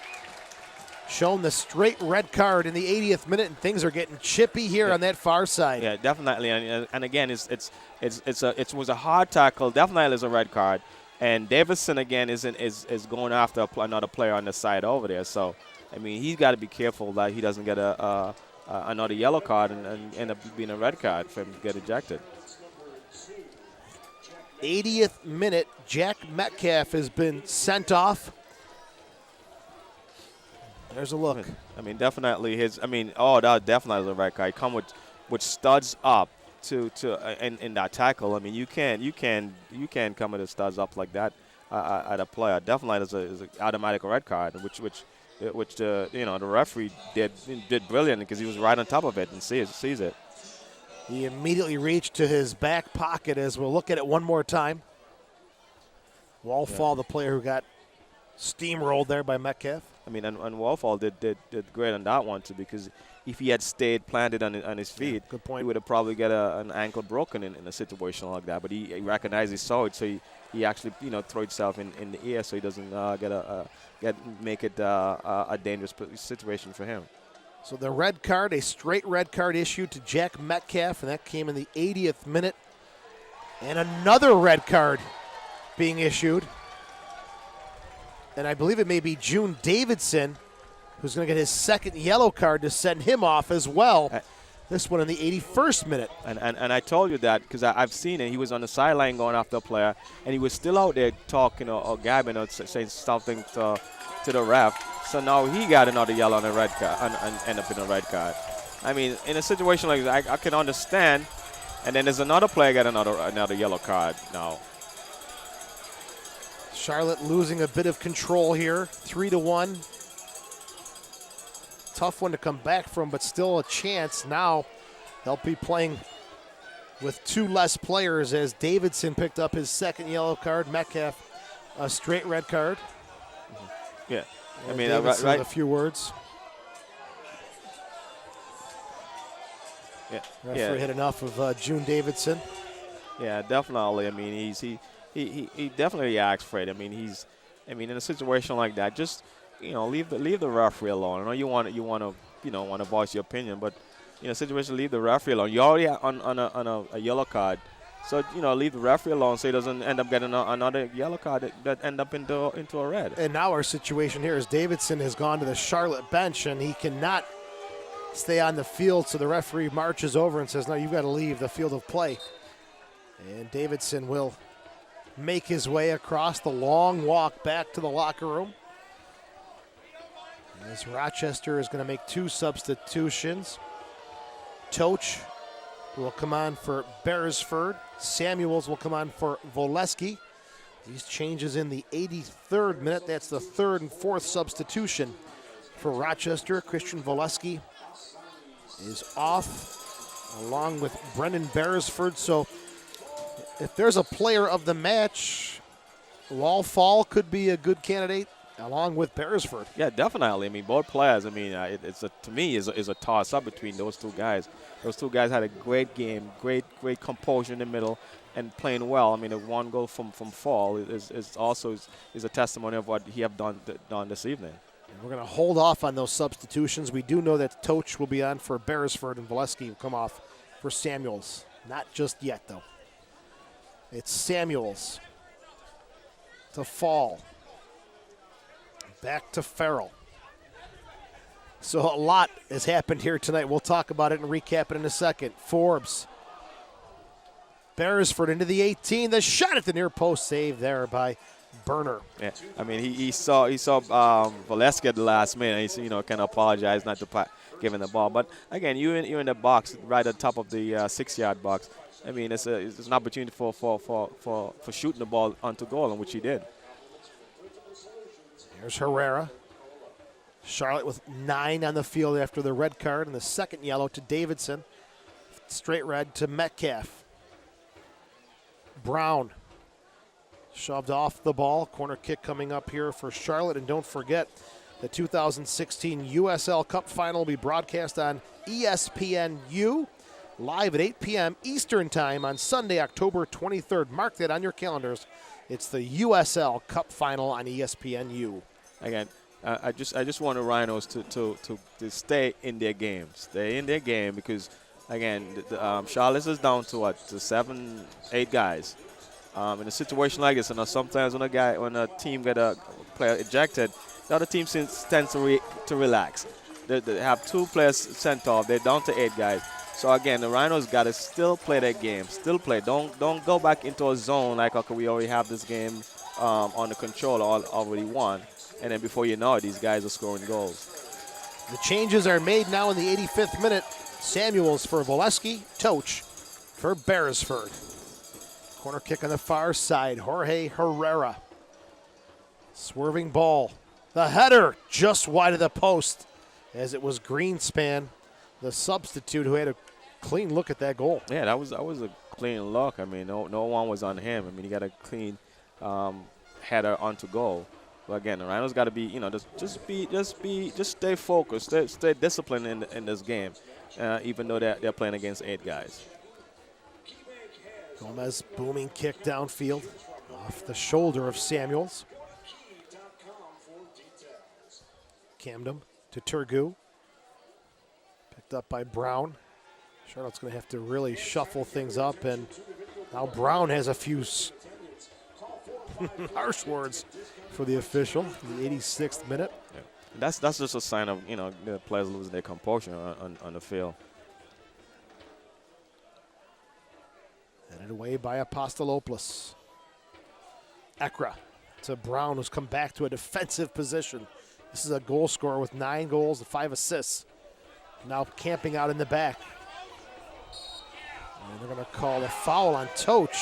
Shown the straight red card in the 80th minute, and things are getting chippy here on that far side. Yeah, definitely. And again, it was a hard tackle. Definitely is a red card. And Davidson again is going after another player on the side over there. So, I mean, he's got to be careful that he doesn't get another yellow card and end up being a red card for him to get ejected. 80th minute, Jack Metcalf has been sent off. There's a look. I mean, definitely that definitely is a red card. Come with studs up to in that tackle. I mean, you can't come with the studs up like that at a player. Definitely is an automatic red card, which the referee did brilliant because he was right on top of it and sees it. He immediately reached to his back pocket as we'll look at it one more time. Wallfall, the player who got steamrolled there by Metcalf. I mean, and Wallfall did great on that one too, because if he had stayed planted on his feet, good point. He would have probably got an ankle broken in a situation like that. But he recognized he saw it, so he actually threw himself in the air so he doesn't make it a dangerous situation for him. So the red card, a straight red card issued to Jack Metcalf, and that came in the 80th minute. And another red card being issued. And I believe it may be June Davidson who's going to get his second yellow card to send him off as well. This one in the 81st minute. And I told you that because I've seen it. He was on the sideline going after a player, and he was still out there talking or gabbing or saying something to the ref. So now he got another yellow and a red card and end up in a red card. I mean, in a situation like that, I can understand. And then there's another player got another yellow card now. Charlotte losing a bit of control here, 3-1. Tough one to come back from, but still a chance. Now they'll be playing with two less players as Davidson picked up his second yellow card. Metcalf, a straight red card. Yeah, I mean, right. A few words. Yeah, referee had enough of June Davidson. Yeah, definitely. I mean, he definitely reacts for it. I mean, in a situation like that, just leave the referee alone. I know you want to voice your opinion, but in a situation, leave the referee alone. You're already on a yellow card, so leave the referee alone so he doesn't end up getting another yellow card that end up into a red. And now our situation here is Davidson has gone to the Charlotte bench and he cannot stay on the field, so the referee marches over and says, "No, you've got to leave the field of play." And Davidson will make his way across the long walk back to the locker room. As Rochester is going to make two substitutions. Toch will come on for Beresford. Samuels will come on for Voleski. These changes in the 83rd minute. That's the third and fourth substitution for Rochester. Christian Voleski is off along with Brendan Beresford. So if there's a player of the match, Wallfall could be a good candidate along with Beresford. Yeah, definitely. I mean, both players. I mean, to me is a toss up between those two guys. Those two guys had a great game, great composure in the middle, and playing well. I mean, the one goal from Fall is also a testimony of what he have done this evening. And we're going to hold off on those substitutions. We do know that Toch will be on for Beresford and Valesky will come off for Samuels. Not just yet, though. It's Samuels to Fall. Back to Farrell. So a lot has happened here tonight. We'll talk about it and recap it in a second. Forbes. Beresford into the 18. The shot at the near post, saved there by Burner. Yeah, I mean he saw Valesky at the last minute. He kind of apologized not to give him the ball. But again, you're in the box right at the top of the 6-yard box. I mean it's an opportunity for shooting the ball onto goal, and which he did. Here's Herrera. Charlotte with 9 on the field after the red card and the second yellow to Davidson. Straight red to Metcalf. Brown shoved off the ball. Corner kick coming up here for Charlotte. And don't forget, the 2016 USL Cup Final will be broadcast on ESPNU live at 8 p.m. Eastern Time on Sunday, October 23rd. Mark that on your calendars. It's the USL Cup Final on ESPNU. Again, I just want the Rhinos to stay in their game. Stay in their game because, again, Charlotte is down to what? To 7, 8 guys. In a situation like this, sometimes when a team get a player ejected, the other team tends to relax. They have 2 players sent off. They're down to 8 guys. So again, the Rhinos got to still play their game. Still play. Don't go back into a zone like, okay, we already have this game under control, already won. And then before you know it, these guys are scoring goals. The changes are made now in the 85th minute. Samuels for Valesky, Toch for Beresford. Corner kick on the far side, Jorge Herrera. Swerving ball. The header just wide of the post as it was Greenspan, the substitute, who had a clean look at that goal. Yeah, that was a clean look. I mean, no one was on him. I mean, he got a clean header onto goal. But again, the Rhinos got to be, just stay focused, stay disciplined in this game, even though they're playing against 8 guys. Gomez booming kick downfield off the shoulder of Samuels. Camden to Tergou. Picked up by Brown. Charlotte's going to have to really shuffle things up, and now Brown has a few harsh words for the official in the 86th minute. Yeah. That's just a sign of, the players losing their composure on the field. Headed away by Apostolopoulos. Ekra to Brown, who's come back to a defensive position. This is a goal scorer with 9 goals and 5 assists. Now camping out in the back. And they're going to call a foul on Toch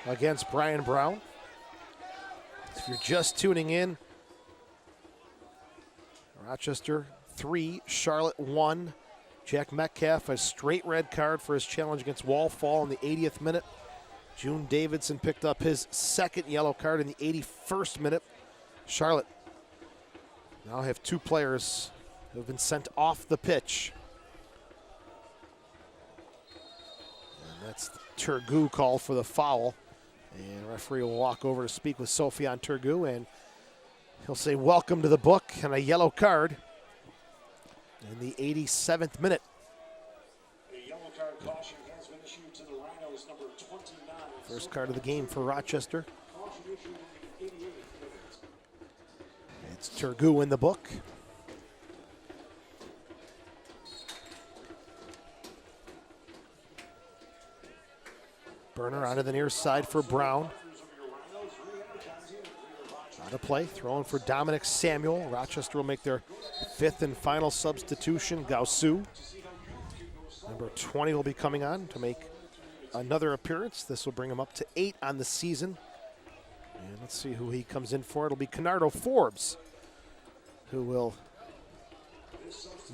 against Brian Brown. If you're just tuning in, Rochester 3, Charlotte 1. Jack Metcalf, a straight red card for his challenge against Wallfall in the 80th minute. June Davidson picked up his second yellow card in the 81st minute. Charlotte now have 2 players who have been sent off the pitch. And that's Tergou called for the foul. And the referee will walk over to speak with Sofian Tergou, and he'll say welcome to the book and a yellow card in the 87th minute. A yellow card caution has been issued to the Rhinos, number 29. First card of the game for Rochester. It's Tergou in the book. Burner onto the near side for Brown. Out of play, throwing for Dominic Samuel. Rochester will make their 5th and final substitution. Gausu, number 20, will be coming on to make another appearance. This will bring him up to 8 on the season. And let's see who he comes in for. It'll be Canardo Forbes, who will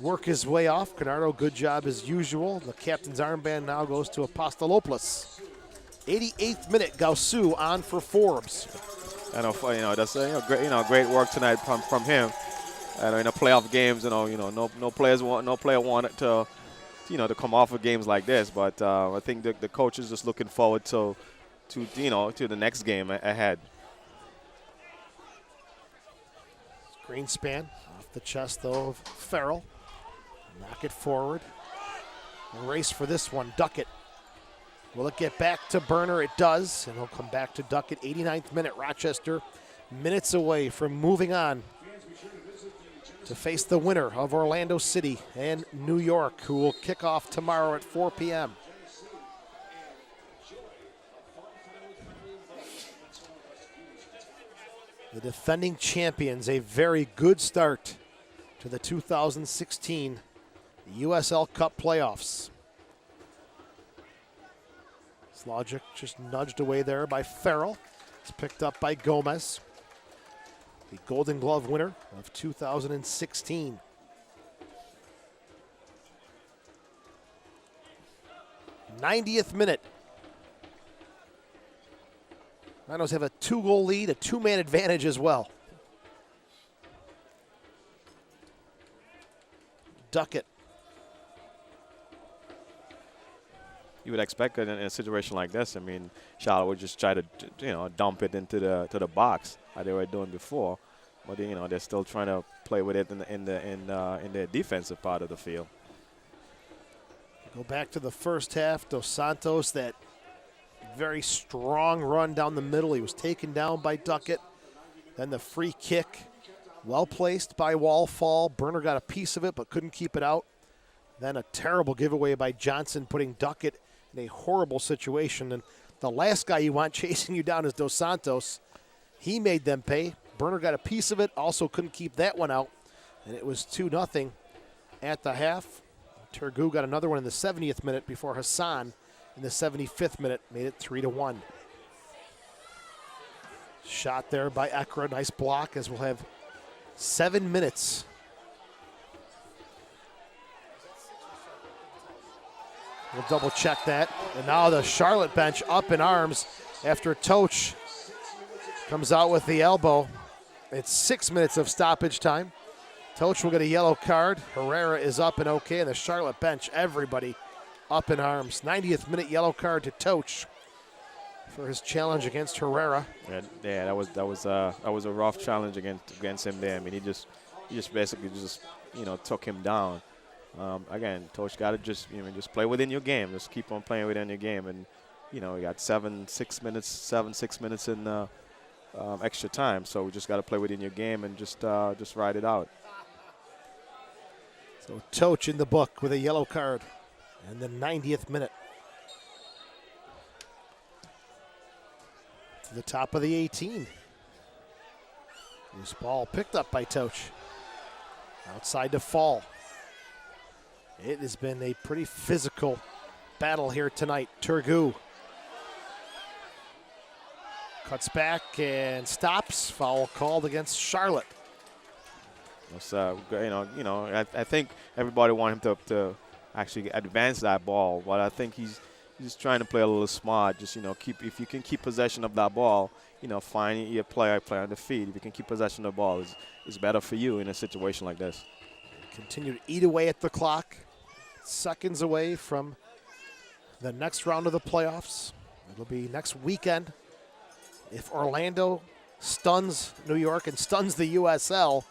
work his way off. Canardo, good job as usual. The captain's armband now goes to Apostolopoulos. 88th minute, Gausu on for Forbes. I know, that's great work tonight from him. And in the playoff games, no player wanted to come off of games like this. But I think the coach is just looking forward to the next game ahead. Greenspan off the chest, though, of Farrell. Knock it forward. A race for this one. Duckett. Will it get back to Burner? It does, and he'll come back to Duckett. 89th minute. Rochester minutes away from moving on to face the winner of Orlando City and New York, who will kick off tomorrow at 4 p.m. The defending champions, a very good start to the 2016 USL Cup playoffs. Logic just nudged away there by Farrell. It's picked up by Gomez, the Golden Glove winner of 2016. '90th minute. Rhinos have a 2-goal lead, a 2-man advantage as well. Duckett. You would expect in a situation like this. I mean, Charlotte would just try to, dump it into the box like they were doing before, but they're still trying to play with it in the defensive part of the field. Go back to the first half. Dos Santos, that very strong run down the middle. He was taken down by Duckett. Then the free kick, well placed by Wallfall. Burner got a piece of it but couldn't keep it out. Then a terrible giveaway by Johnson, putting Duckett in a horrible situation. And the last guy you want chasing you down is Dos Santos. He made them pay. Burner got a piece of it, also couldn't keep that one out. And it was 2-0 at the half. Tergou got another one in the 70th minute before Hassan in the 75th minute made it 3-1. Shot there by Ekra. Nice block, as we'll have 7 minutes. We'll double check that. And now the Charlotte bench up in arms after Toch comes out with the elbow. It's 6 minutes of stoppage time. Toch will get a yellow card. Herrera is up and okay. And the Charlotte bench, everybody up in arms. 90th minute yellow card to Toch for his challenge against Herrera. Yeah, that was a rough challenge against him there. I mean, he just basically took him down. Again, Toch got to just play within your game. Just keep on playing within your game, and we got 6 minutes in extra time. So we just got to play within your game and just ride it out. So Toch in the book with a yellow card in the 90th minute. To the top of the 18. Loose ball picked up by Toch. Outside to Fall. It has been a pretty physical battle here tonight. Tergou cuts back and stops. Foul called against Charlotte. I think everybody wants him to actually advance that ball, but I think he's trying to play a little smart. Just if you can keep possession of that ball, find your player on the feet. If you can keep possession of the ball, it's better for you in a situation like this. Continue to eat away at the clock. Seconds away from the next round of the playoffs. It'll be next weekend. If Orlando stuns New York and stuns the USL,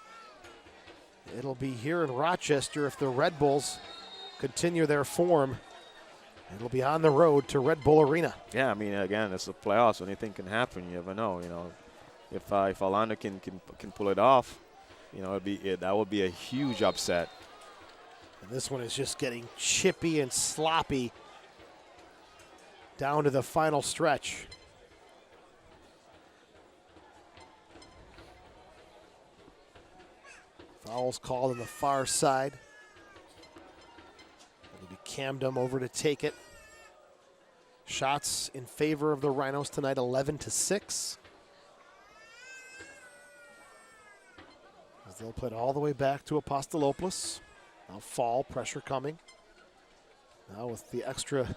it'll be here in Rochester. If the Red Bulls continue their form, it'll be on the road to Red Bull Arena. Yeah, I mean, again, it's the playoffs. Anything can happen. You never know. If Orlando can pull it off, that would be a huge upset. And this one is just getting chippy and sloppy down to the final stretch. Fouls called on the far side. It'll be Camden over to take it. Shots in favor of the Rhinos tonight, 11-6. As they'll put it all the way back to Apostolopoulos. Now Fall, pressure coming. Now with the extra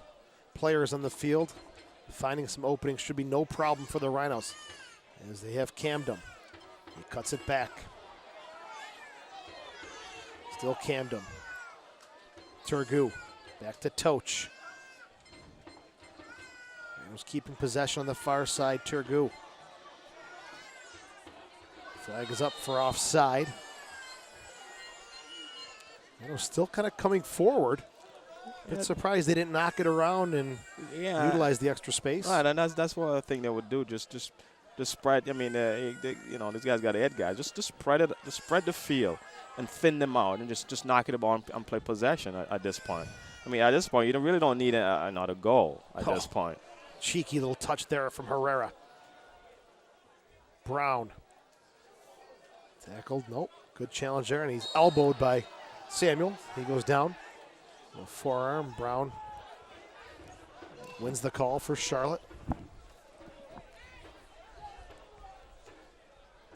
players on the field, finding some openings should be no problem for the Rhinos as they have Camden. He cuts it back. Still Camden. Tergou back to Toch. He was keeping possession on the far side, Tergou. Flag is up for offside. Still kind of coming forward. Bit surprised they didn't knock it around and utilize the extra space. Right, and that's what I think they would do. Just spread. I mean, these guys got head guys. Just spread it, just spread the field and thin them out, and just knock it about and play possession at this point. I mean, at this point, you really don't need another goal at this point. Cheeky little touch there from Herrera. Brown. Tackled. Nope. Good challenge there, and he's elbowed by Samuel. He goes down. A forearm. Brown wins the call for Charlotte.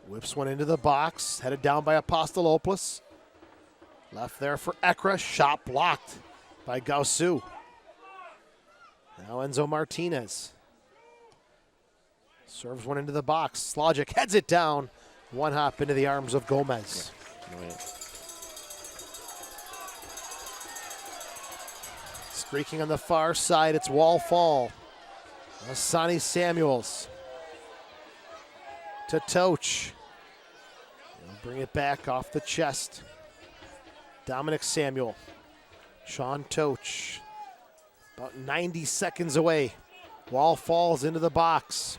Whips one into the box. Headed down by Apostolopoulos. Left there for Ekra. Shot blocked by Gausu. Now Enzo Martinez. Serves one into the box. Slogic heads it down. One hop into the arms of Gomez. Yeah. Streaking on the far side, it's wall fall. Asani Samuels to Toch. They'll bring it back off the chest. Dominic Samuel. Sean Toch. About 90 seconds away. Wall falls into the box.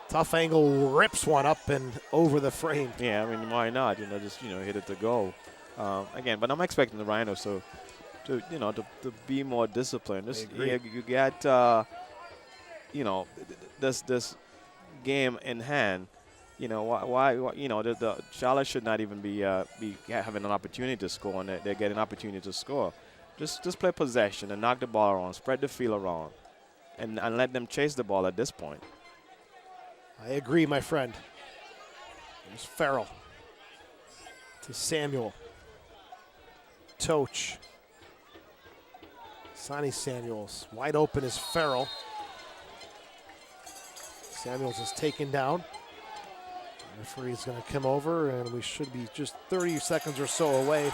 Tough angle rips one up and over the frame. Yeah, I mean, why not? Just hit it to go. Again, but I'm expecting the Rhinos to be more disciplined. You got this game in hand. Why the Charlotte should not even be having an opportunity to score, and they're getting an opportunity to score. Just play possession and knock the ball around, spread the field around, and let them chase the ball at this point. I agree, my friend. There's Farrell to Samuel. Toch. Sonny Samuels. Wide open is Farrell. Samuels is taken down. The referee's going to come over, and we should be just 30 seconds or so away.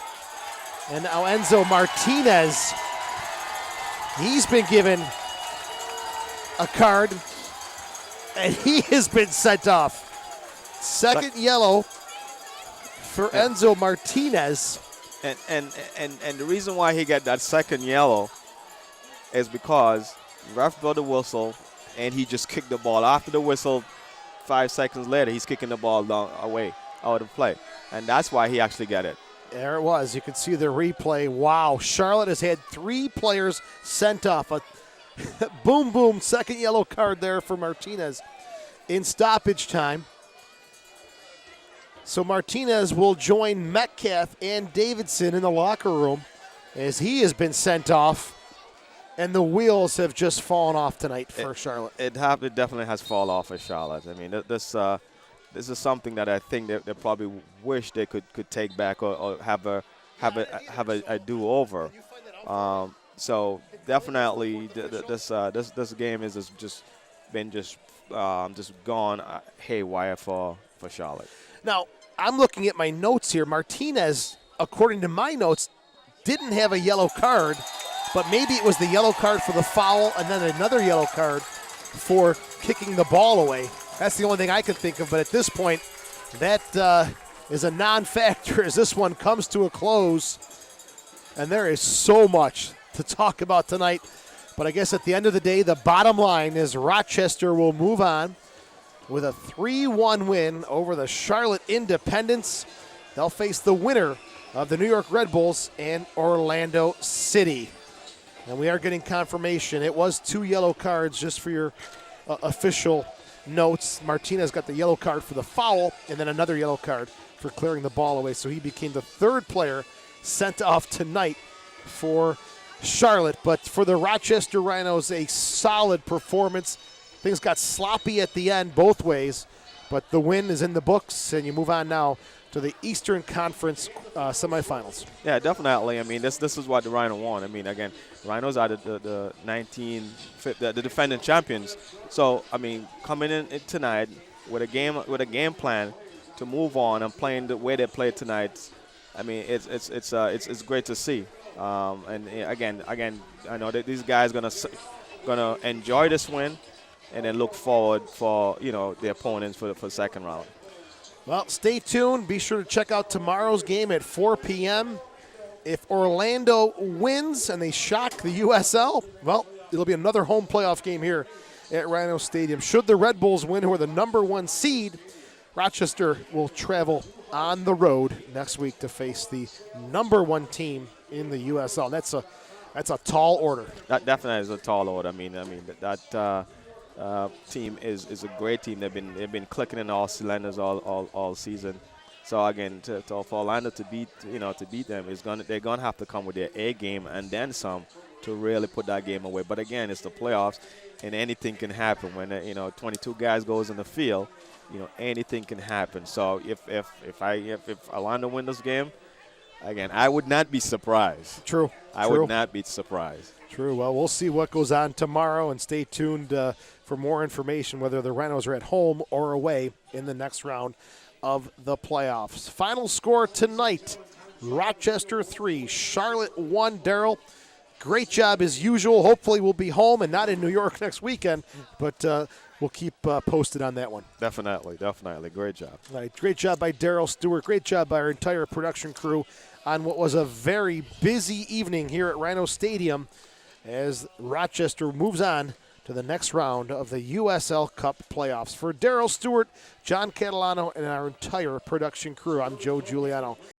And now Enzo Martinez. He's been given a card, and he has been sent off. Second yellow for Enzo Martinez. And the reason why he got that second yellow is because ref blew the whistle, and he just kicked the ball. After the whistle, 5 seconds later, he's kicking the ball away, out of play. And that's why he actually got it. There it was. You can see the replay. Wow. Charlotte has had 3 players sent off. A boom, boom, second yellow card there for Martinez in stoppage time. So Martinez will join Metcalf and Davidson in the locker room as he has been sent off. And the wheels have just fallen off tonight for Charlotte. It definitely has fallen off for Charlotte. I mean, this is something that I think they probably wish they could take back or have a do-over. So definitely this game is just gone haywire for Charlotte. Now, I'm looking at my notes here. Martinez, according to my notes, didn't have a yellow card, but maybe it was the yellow card for the foul and then another yellow card for kicking the ball away. That's the only thing I can think of, but at this point, that is a non-factor as this one comes to a close. And there is so much to talk about tonight. But I guess at the end of the day, the bottom line is Rochester will move on with a 3-1 win over the Charlotte Independents. They'll face the winner of the New York Red Bulls and Orlando City. And we are getting confirmation. It was 2 yellow cards just for your official notes. Martinez got the yellow card for the foul and then another yellow card for clearing the ball away. So he became the 3rd player sent off tonight for Charlotte. But for the Rochester Rhinos, a solid performance. Things got sloppy at the end both ways, but the win is in the books, and you move on now to the Eastern Conference semifinals. Yeah, definitely. I mean, this is what the Rhinos want. I mean, again, Rhinos are the defending champions. So, I mean, coming in tonight with a game plan to move on and playing the way they played tonight, I mean, it's great to see. And again, I know that these guys gonna enjoy this win. and then look forward for the opponents for the second round. Well, stay tuned. Be sure to check out tomorrow's game at 4 p.m. If Orlando wins and they shock the USL, well, it'll be another home playoff game here at Rhino Stadium. Should the Red Bulls win, who are the #1 seed, Rochester will travel on the road next week to face the #1 team in the USL. That's a tall order. That definitely is a tall order. I mean that team is a great team. They've been clicking in all cylinders all season. So again, for Orlando to beat them they're gonna have to come with their A game and then some to really put that game away. But again, it's the playoffs, and anything can happen when 22 guys goes in the field. Anything can happen. So if Orlando win this game, again, I would not be surprised. True. I would not be surprised. True. Well, we'll see what goes on tomorrow, and stay tuned for more information, whether the Rhinos are at home or away in the next round of the playoffs. Final score tonight, Rochester 3, Charlotte 1. Daryl, great job as usual. Hopefully we'll be home and not in New York next weekend, but we'll keep posted on that one. Definitely. Great job. All right, great job by Daryl Stewart. Great job by our entire production crew on what was a very busy evening here at Rhino Stadium as Rochester moves on to the next round of the USL Cup playoffs. For Daryl Stewart, John Catalano, and our entire production crew, I'm Joe Giuliano.